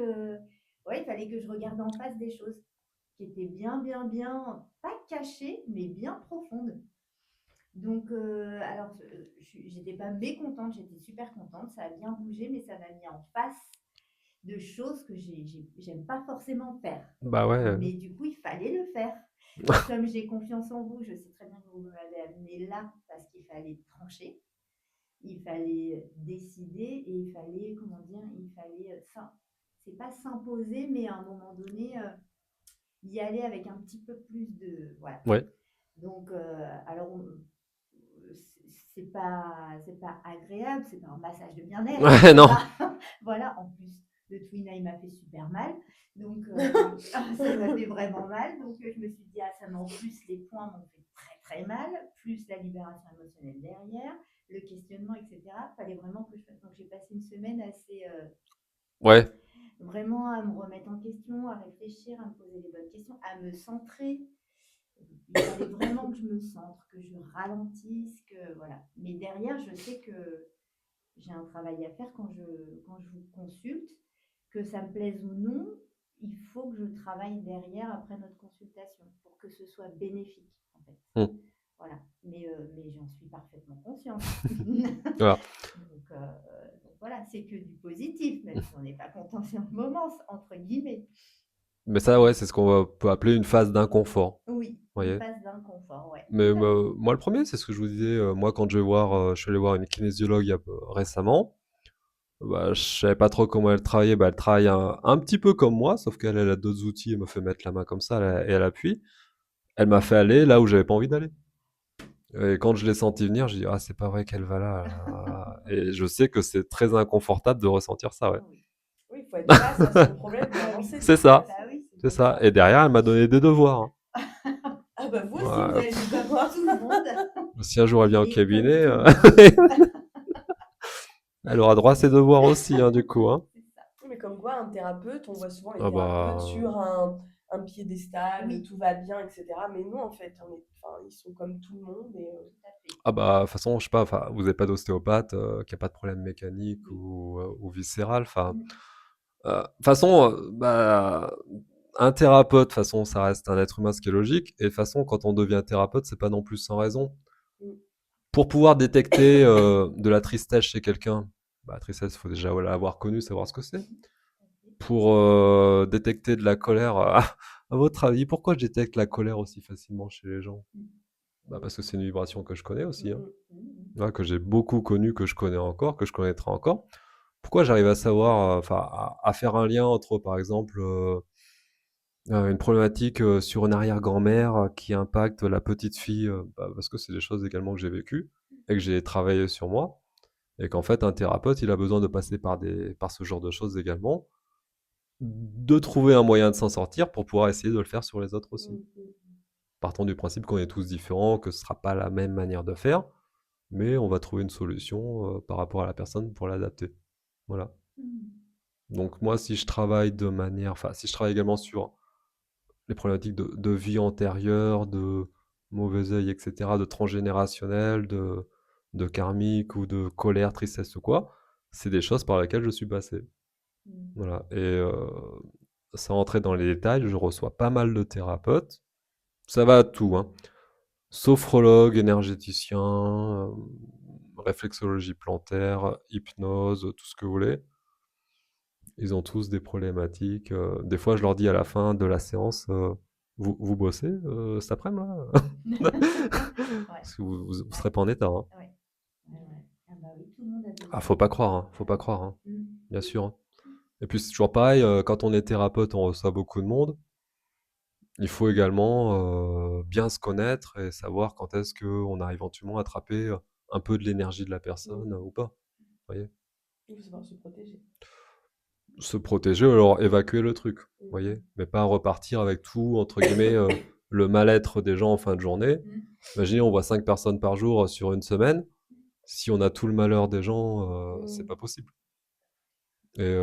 ouais, il fallait que je regarde en face des choses qui étaient bien, bien, bien, pas cachées, mais bien profondes. Donc, alors, j'étais pas mécontente, j'étais super contente. Ça a bien bougé, mais ça m'a mis en face de choses que j'aime pas forcément faire. Bah ouais. Mais du coup, il fallait le faire. Et comme j'ai confiance en vous, je sais très bien que vous m'avez amené là parce qu'il fallait trancher, il fallait décider et il fallait, comment dire, il fallait, c'est pas s'imposer, mais à un moment donné, y aller avec un petit peu plus de, voilà. Ouais. Donc, alors, c'est pas agréable, c'est pas un massage de bien-être. Ouais, non. Voilà. Voilà, en plus, le Twina, il m'a fait super mal. Donc, ça m'a fait vraiment mal. Donc, je me suis dit, ah, ça en plus, les points m'ont fait très, très mal, plus la libération émotionnelle derrière, le questionnement, etc. Il fallait vraiment que je fasse. Donc, j'ai passé une semaine assez, Ouais. vraiment à me remettre en question, à réfléchir, à me poser les bonnes questions, à me centrer. Il fallait vraiment que je me centre, que je ralentisse, que voilà. Mais derrière, je sais que j'ai un travail à faire quand je vous consulte, que ça me plaise ou non, il faut que je travaille derrière après notre consultation pour que ce soit bénéfique, en fait. Hmm. Voilà. Mais j'en suis parfaitement consciente. Voilà. Donc voilà, c'est que du positif, même si on n'est pas content sur le moment, entre guillemets. Mais ça, ouais, c'est ce qu'on peut appeler une phase d'inconfort. Oui, une Voyez. phase d'inconfort, ouais. Mais Tout à fait. moi, le premier, c'est ce que je vous disais. Moi, quand je suis allé voir une kinésiologue récemment. Bah, je savais pas trop comment elle travaillait. Bah, elle travaille un petit peu comme moi, sauf qu'elle elle a d'autres outils. Elle me fait mettre la main comme ça et elle appuie. Elle m'a fait aller là où j'avais pas envie d'aller. Et quand je l'ai senti venir, j'ai dit ah c'est pas vrai qu'elle va là, là. Et je sais que c'est très inconfortable de ressentir ça, ouais. Ah oui. Oui, il faut être face à son problème pour Ah oui. avancer, C'est c'est ça? ça, Bah oui, C'est c'est comme ça. ça. Et derrière, elle m'a donné des devoirs, hein. Ah bah vous aussi, vous Ouais, avez des devoirs. tout le monde. si un jour elle vient au Et comme cabinet, tout le monde. elle aura droit à ses devoirs aussi, hein, du coup, hein. C'est ça. Mais comme quoi, un thérapeute, on voit souvent les Ah thérapeutes bah, sur un piédestal, Oui, tout va bien, etc. Mais non, en fait, enfin, ils sont comme tout le monde. tout à fait. ah bah, de toute façon, je sais pas, enfin, vous n'avez pas d'ostéopathe qui a pas de problème mécanique Oui. ou viscéral, enfin. Mm. De toute façon, bah, un thérapeute, de toute façon, ça reste un être humain, ce qui est logique. Et de toute façon, quand on devient thérapeute, c'est pas non plus sans raison. Mm. Pour pouvoir détecter de la tristesse chez quelqu'un, bah, la tristesse, il faut déjà l'avoir connue, savoir ce que c'est. Pour détecter de la colère, à votre avis, pourquoi je détecte la colère aussi facilement chez les gens? Bah, parce que c'est une vibration que je connais Mm, aussi, hein. mm. Ouais, que j'ai beaucoup connue, que je connais encore, que je connaîtrai encore. Pourquoi j'arrive à savoir, enfin, à faire un lien entre, par exemple, une problématique, sur une arrière-grand-mère, qui impacte la petite fille, bah, parce que c'est des choses également que j'ai vécues et que j'ai travaillé sur moi et qu'en fait un thérapeute, il a besoin de passer par ce genre de choses également, de trouver un moyen de s'en sortir pour pouvoir essayer de le faire sur les autres aussi. Mm, mm. Partant du principe qu'on est tous différents, que ce sera pas la même manière de faire, mais on va trouver une solution, par rapport à la personne pour l'adapter. Voilà. Mm. Donc moi, si je travaille de manière enfin, si je travaille également sur les problématiques de vie antérieure, de mauvais œil, et cetera, de transgénérationnel, de karmique ou de colère, tristesse ou quoi, c'est des choses par lesquelles je suis passé. Mm. Voilà. Et sans rentrer dans les détails, je reçois pas mal de thérapeutes. Ça va à tout, hein. Sophrologue, énergéticien, réflexologie plantaire, hypnose, tout ce que vous voulez. Ils ont tous des problématiques. Des fois, je leur dis à la fin de la séance, vous bossez cet après-midi là? Ouais, Parce que vous ouais, serez pas en état, hein. ouais, ouais, ouais. Ah bah oui, tout le monde a Ah, besoin faut pas croire, hein. de Faut pas croire, hein. Mm. Bien sûr, hein. Et puis c'est toujours pareil, quand on est thérapeute, on reçoit beaucoup de monde. Il faut également bien se connaître et savoir quand est-ce qu'on a éventuellement attrapé un peu de l'énergie de la personne Mm. ou pas. Vous voyez? Il faut savoir se protéger. Se protéger, alors évacuer le truc, vous Mm, voyez? mm. Mais pas repartir avec tout, entre guillemets, le mal-être des gens en fin de journée. Mm. Imaginez, on voit 5 personnes par jour sur une semaine. Si on a tout le malheur des gens, c'est Mm. pas possible. Et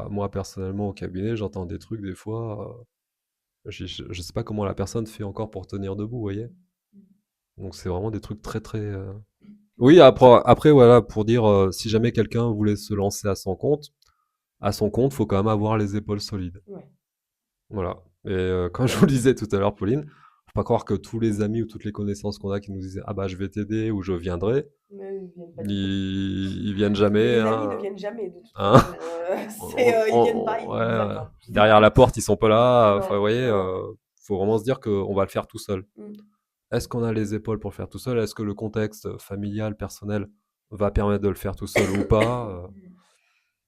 moi, personnellement, au cabinet, j'entends des trucs des fois. Je sais pas comment la personne fait encore pour tenir debout, vous voyez. Donc c'est vraiment des trucs très très. Oui, après voilà, pour dire si jamais quelqu'un voulait se lancer à son compte, faut quand même avoir les épaules solides. Ouais. Voilà. Et comme je vous le disais tout à l'heure, Pauline, faut pas croire que tous les amis ou toutes les connaissances qu'on a qui nous disaient ah bah je vais t'aider ou je viendrai, Mais ils viennent pas du tout. ils viennent jamais, Les amis ne hein. viennent jamais de toute Hein. façon. Ils viennent pas, ils Ouais, zappent, hein. derrière la porte, ils sont pas là. Enfin, Non, vous voyez, non, non. faut vraiment se dire qu'on va le faire tout seul. Mmh. Est-ce qu'on a les épaules pour le faire tout seul? Est-ce que le contexte familial, personnel va permettre de le faire tout seul ou pas?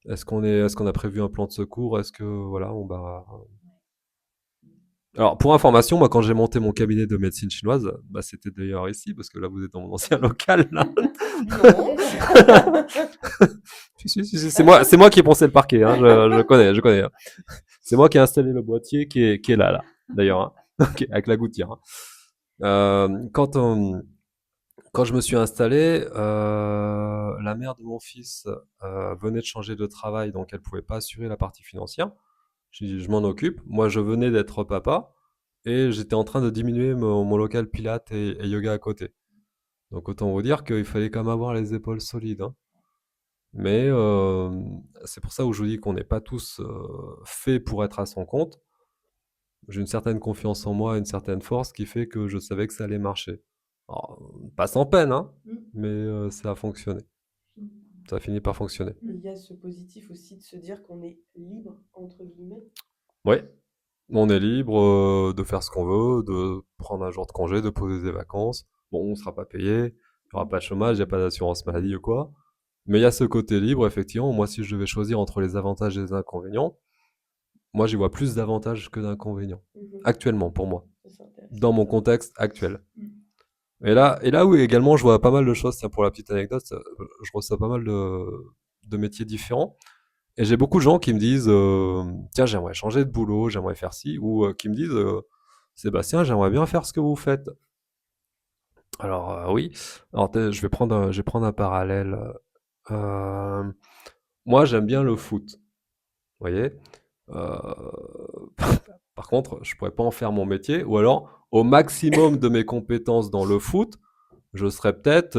Est-ce qu'on a prévu un plan de secours? Est-ce que voilà, alors pour information, moi quand j'ai monté mon cabinet de médecine chinoise, bah, c'était d'ailleurs ici parce que là vous êtes dans mon ancien local là. Non. Si, c'est moi qui ai poncé le parquet, hein, je connais, hein. C'est moi qui ai installé le boîtier qui est là d'ailleurs, hein. Ok, avec la gouttière, hein. Quand je me suis installé, la mère de mon fils venait de changer de travail, donc elle pouvait pas assurer la partie financière. J'ai dit, je m'en occupe. Moi, je venais d'être papa et j'étais en train de diminuer mon local pilates et yoga à côté. Donc autant vous dire qu'il fallait quand même avoir les épaules solides, hein. Mais c'est pour ça où je vous dis qu'on n'est pas tous faits pour être à son compte. J'ai une certaine confiance en moi, une certaine force qui fait que je savais que ça allait marcher. Alors, pas sans peine, hein, mais ça a fonctionné. Ça a fini par fonctionner. Il y a ce positif aussi de se dire qu'on est libre, entre guillemets. Oui, on est libre de faire ce qu'on veut, de prendre un jour de congé, de poser des vacances. Bon, on ne sera pas payé, il n'y aura pas de chômage, il n'y a pas d'assurance maladie ou quoi. Mais il y a ce côté libre, effectivement. Moi, si je devais choisir entre les avantages et les inconvénients, moi, j'y vois plus d'avantages que d'inconvénients. Mhm. Actuellement, pour moi. Ça, c'est intéressant. Dans mon contexte actuel. Et là, oui, également, je vois pas mal de choses. Tiens, pour la petite anecdote, je reçois pas mal de métiers différents. Et j'ai beaucoup de gens qui me disent, tiens, j'aimerais changer de boulot, j'aimerais faire ci, ou qui me disent, Sébastien, j'aimerais bien faire ce que vous faites. Alors, oui. Alors, je vais prendre un parallèle. Euh, Moi, j'aime bien le foot. Vous voyez? Par contre, je pourrais pas en faire mon métier, ou alors, au maximum de mes compétences dans le foot, je serais peut-être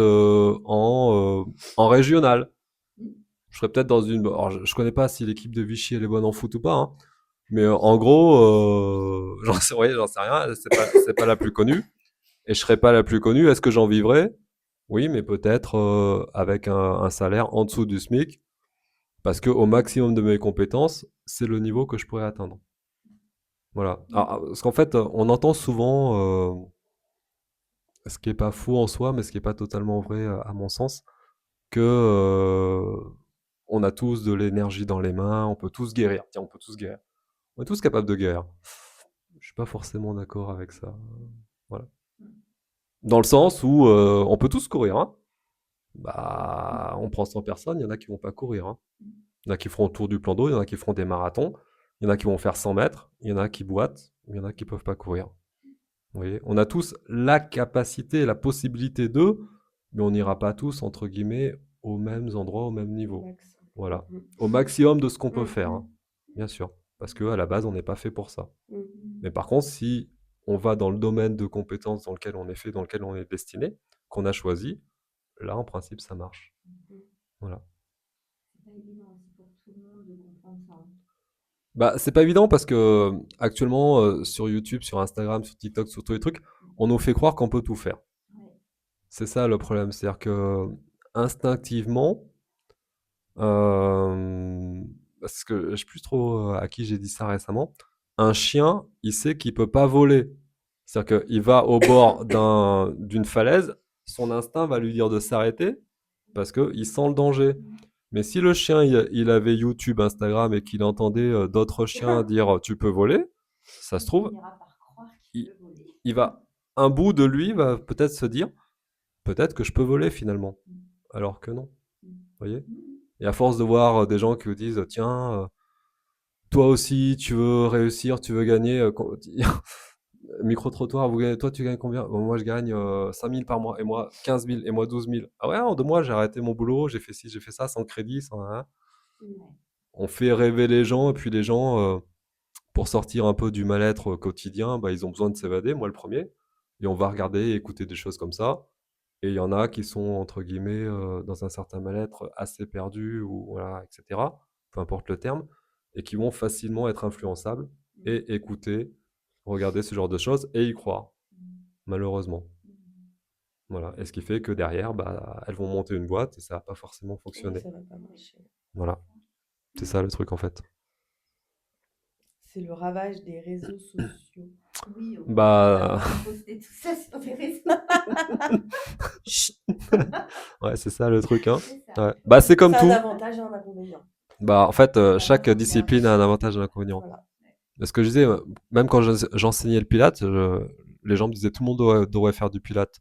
en régional. Je serais peut-être dans une. Alors, je connais pas si l'équipe de Vichy elle est bonne en foot ou pas, hein, mais en gros, j'en sais rien. C'est pas la plus connue, et je serais pas la plus connue. Est-ce que j'en vivrais? Oui, mais peut-être avec un salaire en dessous du SMIC, parce que au maximum de mes compétences, c'est le niveau que je pourrais atteindre. Voilà. Alors, parce qu'en fait, on entend souvent, ce qui est pas faux en soi, mais ce qui est pas totalement vrai à mon sens, que on a tous de l'énergie dans les mains, on peut tous guérir. Tiens, on peut tous guérir. On est tous capables de guérir. Je suis pas forcément d'accord avec ça. Voilà. Dans le sens où on peut tous courir, hein. Bah, on prend 100 personnes, il y en a qui vont pas courir, hein. Il y en a qui feront le tour du plan d'eau, il y en a qui feront des marathons, il y en a qui vont faire 100 mètres, il y en a qui boitent, il y en a qui peuvent pas courir. Vous voyez, on a tous la capacité, la possibilité de, mais on n'ira pas tous, entre guillemets, aux mêmes endroits, au même niveau. Max. Voilà. Mhm. Au maximum de ce qu'on peut Mhm. faire, hein, bien sûr. Parce qu'à la base, on n'est pas fait pour ça. Mhm. Mais par contre, si on va dans le domaine de compétences dans lequel on est fait, dans lequel on est destiné, qu'on a choisi, là, en principe, ça marche. Voilà. C'est pas évident aussi pour tout le monde de comprendre ça, hein. Bah, c'est pas évident parce que actuellement, sur YouTube, sur Instagram, sur TikTok, sur tous les trucs, on nous fait croire qu'on peut tout faire. Ouais. C'est ça le problème. C'est-à-dire que instinctivement, euh, parce que je sais plus trop à qui j'ai dit ça récemment, un chien, il sait qu'il peut pas voler. C'est-à-dire qu'il va au bord d'une falaise, son instinct va lui dire de s'arrêter parce qu'il sent le danger. Mais si le chien, il avait YouTube, Instagram et qu'il entendait d'autres chiens dire tu peux voler, ça se Il trouve, finira par croire qu'il il, peut voler. il va, un bout de lui va peut-être se dire peut-être que je peux voler finalement. Alors que non. Vous voyez? Et à force de voir des gens qui vous disent tiens, toi aussi, tu veux réussir, tu veux gagner, micro-trottoir, toi tu gagnes combien? Bon, moi je gagne 5 000 par mois, et moi 15 000, et moi 12 000. Ah ouais, en 2 mois j'ai arrêté mon boulot, j'ai fait ci, j'ai fait ça, sans crédit, sans rien. Ouais. on fait rêver les gens, et puis les gens, pour sortir un peu du mal-être quotidien, bah, ils ont besoin de s'évader, moi le premier. Et on va regarder et écouter des choses comme ça. Et il y en a qui sont, entre guillemets, dans un certain mal-être assez perdus, ou voilà, etc. Peu importe le terme, et qui vont facilement être influençables et écouter, regarder ce genre de choses et y croire, malheureusement. Voilà. Et ce qui fait que derrière, bah, elles vont monter une boîte et ça va pas forcément Oui, fonctionner. ça va pas marcher. Voilà. C'est ça le truc en fait. C'est le ravage des réseaux sociaux. Oui, on Bah, va pas poster tout ça sur les réseaux. ouais, c'est ça le truc, hein. C'est ça. Ouais. Bah, c'est comme Ça a un tout. avantage et un inconvénient. Bah, en fait, Ça va chaque forcément. discipline a un avantage et un inconvénient. Voilà. Et ce que je disais, même quand j'enseignais le Pilates, les gens me disaient tout le monde devrait faire du Pilates.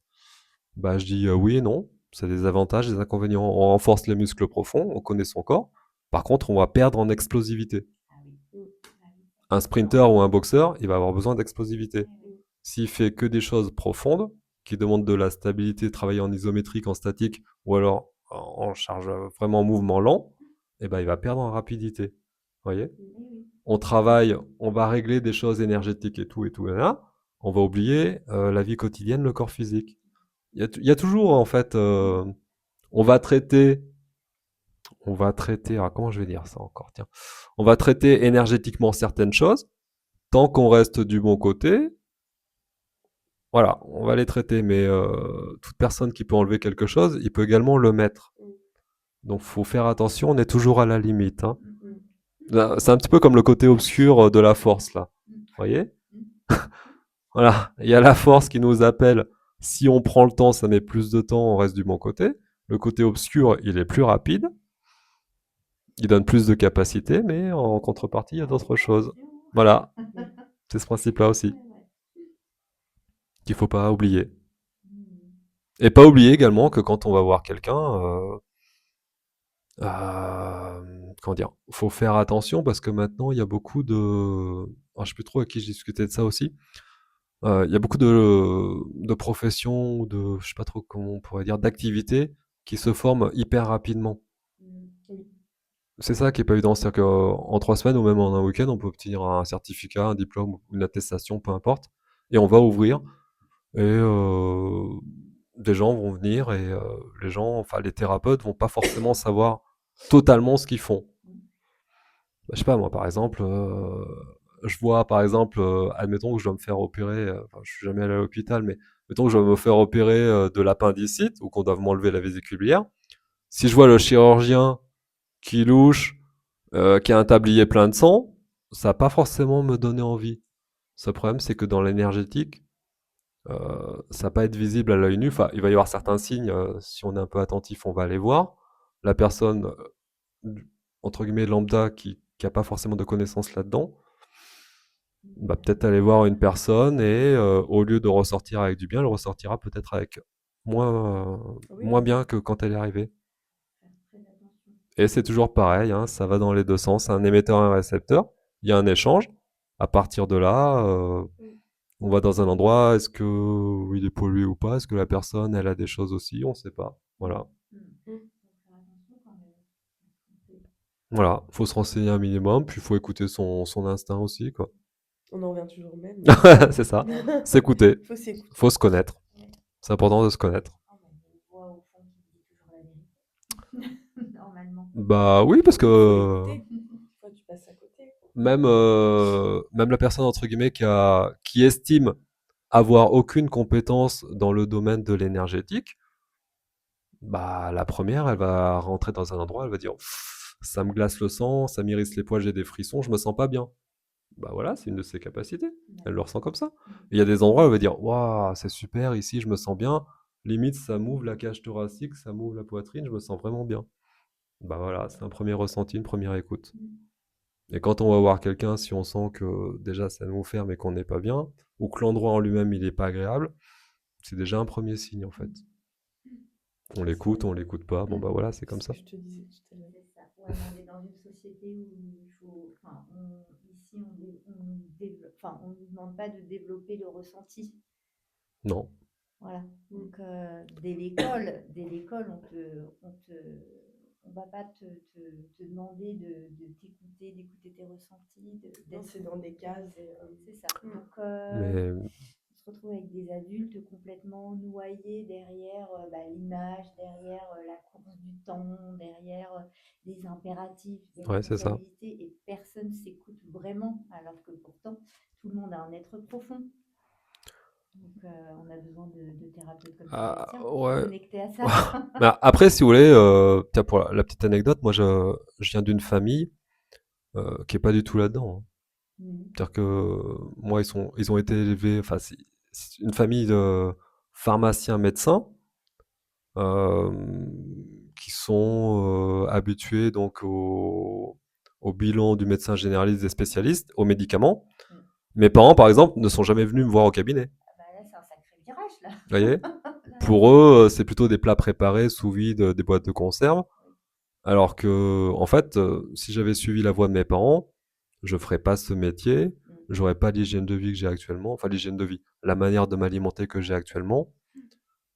Bah, je dis oui et non. C'est des avantages et des inconvénients. On renforce les muscles profonds, on connaît son corps. Par contre, on va perdre en explosivité. Ah oui. Ah oui. Un sprinter ou un boxeur, il va avoir besoin d'explosivité. Ah oui. S'il fait que des choses profondes, qui demandent de la stabilité, travailler en isométrique, en statique, ou alors en charge vraiment en mouvement lent, eh ben, il va perdre en rapidité. Vous voyez? Oui, oui. On travaille, on va régler des choses énergétiques et tout, et là, on va oublier la vie quotidienne, le corps physique. Il y a toujours, en fait, on va traiter, alors comment je vais dire ça encore, tiens, on va traiter énergétiquement certaines choses, tant qu'on reste du bon côté, voilà, on va les traiter, mais toute personne qui peut enlever quelque chose, il peut également le mettre. Donc, faut faire attention, on est toujours à la limite, hein. Là, c'est un petit peu comme le côté obscur de la force, là. Vous voyez? Voilà, il y a la force qui nous appelle. Si on prend le temps, ça met plus de temps, on reste du bon côté. Le côté obscur, il est plus rapide, il donne plus de capacité, mais en contrepartie, il y a d'autres choses. Voilà, c'est ce principe-là aussi qu'il faut pas oublier. Et pas oublier également que quand on va voir quelqu'un, comment dire, faut faire attention parce que maintenant il y a beaucoup de, alors, je sais plus trop avec qui j'ai discuté de ça aussi. Il y a beaucoup de professions ou de, je sais pas trop comment on pourrait dire, d'activités qui se forment hyper rapidement. Oui. C'est ça qui est pas évident, c'est-à-dire qu'en 3 semaines ou même en un week-end, on peut obtenir un certificat, un diplôme, ou une attestation, peu importe, et on va ouvrir et des gens vont venir et les gens, enfin les thérapeutes vont pas forcément savoir totalement ce qu'ils font. Bah, je sais pas moi, par exemple, je vois par exemple, admettons que je dois me faire opérer, enfin je suis jamais allé à l'hôpital, mais mettons que je dois me faire opérer de l'appendicite ou qu'on doit m'enlever la vésicule biliaire. Si je vois le chirurgien qui louche, qui a un tablier plein de sang, ça va pas forcément me donner envie. Ce problème, c'est que dans l'énergétique, ça va pas être visible à l'œil nu. Enfin, il va y avoir certains signes, si on est un peu attentif, on va les voir. La personne, entre guillemets, lambda, qui a pas forcément de connaissances là-dedans, va peut-être aller voir une personne et au lieu de ressortir avec du bien, elle ressortira peut-être avec Oui, moins bien que quand elle est arrivée. Faire très attention. Et c'est toujours pareil, hein, ça va dans les deux sens, un émetteur et un récepteur. Il y a un échange. À partir de là, on va dans un endroit, est-ce que il est pollué ou pas? Est-ce que la personne, elle a des choses aussi? On ne sait pas. Voilà. Faut faire attention quand même. Voilà. Faut se renseigner un minimum, puis faut écouter son instinct aussi, quoi. On en revient toujours au même. C'est ça. S'écouter. Il faut s'écouter. Faut se connaître. Ouais. C'est important de se connaître. Oh, mais il y a une voix au fond qui dit toujours la vérité. Normalement. Bah oui, parce Il faut que écouter. Toi, tu passes à côté. même la personne, entre guillemets, qui estime avoir aucune compétence dans le domaine de l'énergétique, bah, la première, elle va rentrer dans un endroit, elle va dire: «Ça me glace le sang, ça m'irrisse les poils, j'ai des frissons, je me sens pas bien». Bah, voilà, c'est une de ses capacités. Elle le ressent comme ça. Il y a des endroits où elle va dire: «Waouh, c'est super, ici, je me sens bien. Limite, ça m'ouvre la cage thoracique, ça m'ouvre la poitrine, je me sens vraiment bien». Bah, voilà, c'est un premier ressenti, une première écoute. Et quand on va voir quelqu'un, si on sent que déjà ça nous ferme et qu'on n'est pas bien, ou que l'endroit en lui-même il est pas agréable, c'est déjà un premier signe en fait. On l'écoute pas, bon bah voilà, c'est comme C'est ce ça. que je te disais tout à l'heure. C'est ça. Ouais, mais on est dans une société où il faut, enfin, ici, on nous demande pas de développer le ressenti. Non. Voilà. Mm. Donc, dès l'école, on on va pas te demander d'écouter tes ressentis, Non, d'être. c'est dans des cases. C'est ça. Mm. Donc, Mais on se retrouve avec des adultes complètement noyés derrière l'image, derrière la course du temps, derrière des impératifs, des ouais, c'est ça. responsabilités, et personne s'écoute vraiment, alors que pourtant, tout le monde a un être profond. Donc, on a besoin de thérapeutes comme Ah, Sébastien pour ouais. se connecter à ça. Mais après, si vous voulez, tiens, pour la petite anecdote, moi, je viens d'une famille qui est pas du tout là-dedans, hein. Mhm. C'est-à-dire que moi, ils ont été élevés, enfin, c'est une famille de pharmaciens, médecins, euh, qui sont habitués donc au bilan du médecin généraliste, des spécialistes, aux médicaments. Mm. Mes parents, par exemple, ne sont jamais venus me voir au cabinet. Ah bah là, c'est un sacré virage, là. Vous voyez? Là, Pour eux, c'est plutôt des plats préparés, sous vide, des boîtes de conserve. oui. Alors que, en fait, si j'avais suivi la voie de mes parents, je ferais pas ce métier, Mm. j'aurais pas l'hygiène de vie que j'ai actuellement, enfin l'hygiène de vie, la manière de m'alimenter que j'ai actuellement.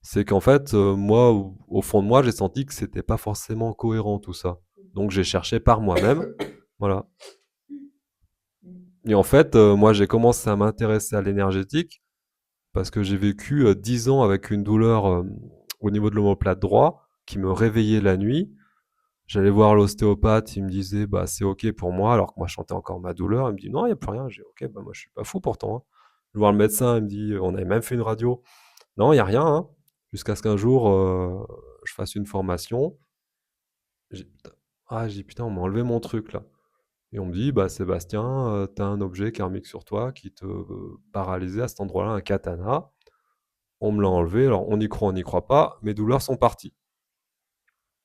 C'est qu'en fait, moi, au fond de moi, j'ai senti que c'était pas forcément cohérent tout ça. Donc j'ai cherché par moi-même, voilà. Mm. Et en fait, moi, j'ai commencé à m'intéresser à l'énergétique parce que j'ai vécu 10 ans avec une douleur au niveau de l'omoplate droit qui me réveillait la nuit. J'allais voir l'ostéopathe, il me disait bah c'est ok pour moi, alors que moi je sentais encore ma douleur. Il me dit non, il n'y a plus rien. J'ai ok, bah moi je suis pas fou pourtant, hein. Je vais voir le médecin, il me dit on avait même fait une radio. Non, il n'y a rien, hein. Jusqu'à ce qu'un jour je fasse une formation. J'ai dit putain, on m'a enlevé mon truc là. Et on me dit bah Sébastien, t'as un objet karmique sur toi qui te paralysait à cet endroit-là, un katana. On me l'a enlevé, alors on n'y croit pas, mes douleurs sont parties.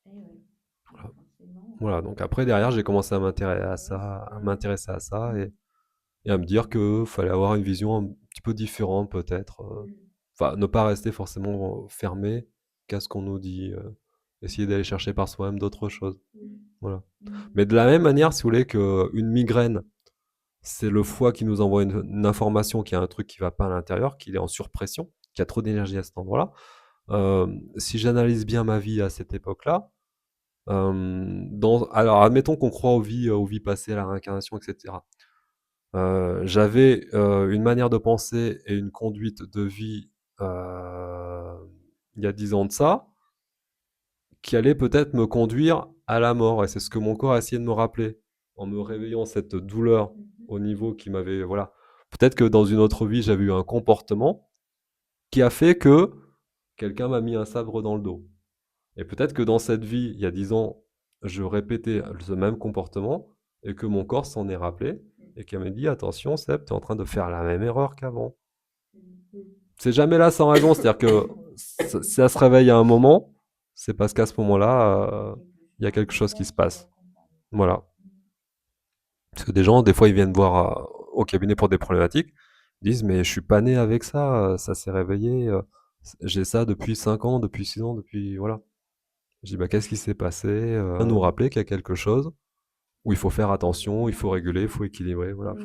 Eh oui, Voilà. forcément. Voilà, donc après derrière j'ai commencé à m'intéresser à ça et à me dire que fallait avoir une vision un petit peu différente peut-être. Mm. Enfin, ne pas rester forcément fermé qu'à ce qu'on nous dit. Essayer d'aller chercher par soi-même d'autres choses. Mm. Voilà. Mm. Mais de la même manière, si vous voulez, qu'une migraine, c'est le foie qui nous envoie une information qu'il y a un truc qui va pas à l'intérieur, qu'il est en surpression, qu'il y a trop d'énergie à cet endroit-là. Si j'analyse bien ma vie à cette époque-là, alors admettons qu'on croit aux vies passées, à la réincarnation, etc. J'avais une manière de penser et une conduite de vie il y a 10 ans de ça, qui allait peut-être me conduire à la mort. Et c'est ce que mon corps a essayé de me rappeler, en me réveillant cette douleur au niveau qui m'avait... Voilà. Peut-être que dans une autre vie, j'avais eu un comportement qui a fait que quelqu'un m'a mis un sabre dans le dos. Et peut-être que dans cette vie, il y a 10 ans, je répétais ce même comportement et que mon corps s'en est rappelé et qu'il m'a dit attention, Seb, tu es en train de faire la même erreur qu'avant. C'est jamais là sans raison, c'est-à-dire que si ça se réveille à un moment, c'est parce qu'à ce moment-là, il y a quelque chose qui se passe. Voilà. Parce que des gens, des fois, ils viennent voir au cabinet pour des problématiques, ils disent mais je suis pas né avec ça, ça s'est réveillé, j'ai ça depuis 5 ans, depuis 6 ans, depuis... Voilà. Je dis, bah, qu'est-ce qui s'est passé? Nous rappeler qu'il y a quelque chose où il faut faire attention, il faut réguler, il faut équilibrer. Voilà,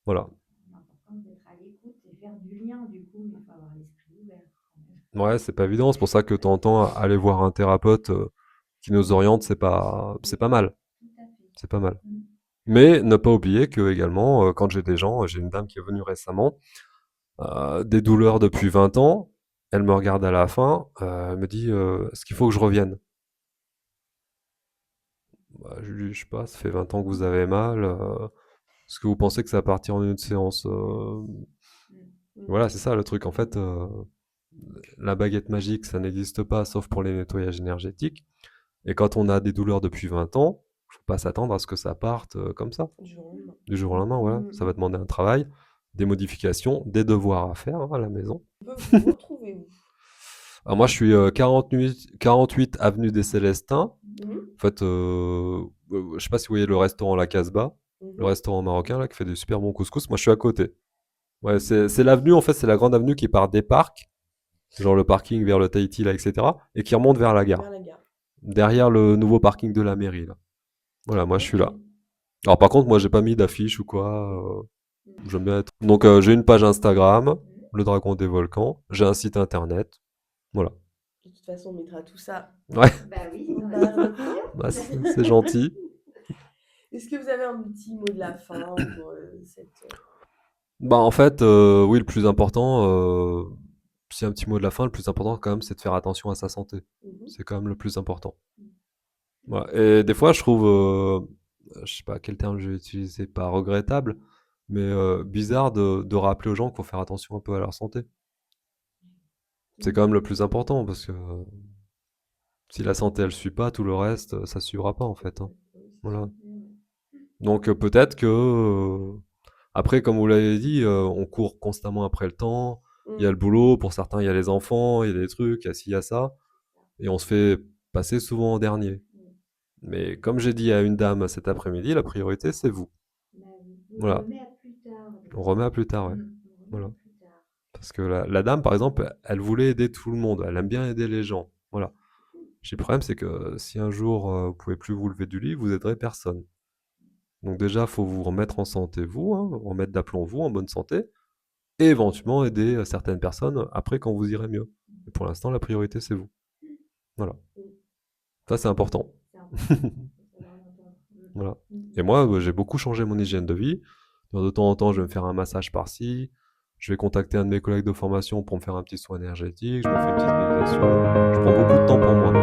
voilà. L'important, c'est d'être à l'écoute et faire du lien, du coup, mais il faut avoir l'esprit ouvert quand même. Ouais, c'est pas évident. C'est pour ça que de temps en temps, aller voir un thérapeute qui nous oriente, c'est pas mal. Tout à fait. C'est pas mal. Mm. Mais ne pas oublier que également, quand j'ai des gens, j'ai une dame qui est venue récemment, des douleurs depuis 20 ans. Elle me regarde à la fin, elle me dit, est-ce qu'il faut que je revienne? Bah, je lui dis, je sais pas, ça fait 20 ans que vous avez mal. Est-ce que vous pensez que ça va partir en une séance? Voilà, c'est ça le truc. En fait, la baguette magique, ça n'existe pas sauf pour les nettoyages énergétiques. Et quand on a des douleurs depuis 20 ans, faut pas s'attendre à ce que ça parte comme ça. Du jour au lendemain. Du jour au lendemain, voilà. Ça va demander un travail, des modifications, des devoirs à faire, hein, à la maison. On peut vous retrouver où? Alors moi, je suis 48 avenue des Célestins. En fait, je sais pas si vous voyez le restaurant La Casbah, le restaurant marocain là qui fait des super bons couscous. Moi, je suis à côté. Ouais, c'est l'avenue, en fait, c'est la grande avenue qui part des parcs, genre le parking vers le Tahiti là, etc., et qui remonte vers la gare, Vers la gare. derrière le nouveau parking de la mairie là. Voilà, moi je suis Ok. là. Alors par contre, moi j'ai pas mis d'affiche ou quoi. J'aime bien être. Donc j'ai une page Instagram, le Dragon des Volcans. J'ai un site internet. Voilà. De toute façon, on mettra tout ça Ouais, Bah oui, en on barre a d'infos. bah, c'est gentil. Est-ce que vous avez un petit mot de la fin pour cette... Bah, en fait, oui, le plus important, si un petit mot de la fin, le plus important quand même, c'est de faire attention à sa santé. Mhm. C'est quand même le plus important. Voilà. Et des fois, je trouve, je sais pas quel terme je vais utiliser, pas regrettable, mais bizarre de rappeler aux gens qu'il faut faire attention un peu à leur santé. C'est quand même le plus important parce que si la santé elle suit pas, tout le reste, ça suivra pas en fait, hein. Oui, c'est Voilà. sûr. Donc peut-être que après, comme vous l'avez dit, on court constamment après le temps. Il y a le Mm. boulot, pour certains, il y a les enfants, il y a des trucs, il y a ci, il y a ça, et on se fait passer souvent en dernier. Mais comme j'ai dit à une dame cet après-midi, la priorité c'est vous. Bah oui, vous le Voilà. remet à plus tard. On remet à plus tard, ouais. On remet Voilà. à plus tard. Parce que la dame, par exemple, elle voulait aider tout le monde. Elle aime bien aider les gens. Voilà. Le problème, c'est que si un jour vous pouvez plus vous lever du lit, vous aiderez personne. Donc déjà, faut vous remettre en santé, vous, hein, remettre d'aplomb, vous, en bonne santé, et éventuellement aider certaines personnes après quand vous irez mieux. Et pour l'instant, la priorité, c'est vous. Voilà. Ça, c'est important. C'est important. Ça va l'entendre. Voilà. Et moi, j'ai beaucoup changé mon hygiène de vie. De temps en temps, je vais me faire un massage par-ci. Je vais contacter un de mes collègues de formation pour me faire un petit soin énergétique. Je me fais une petite méditation. Je prends beaucoup de temps pour moi.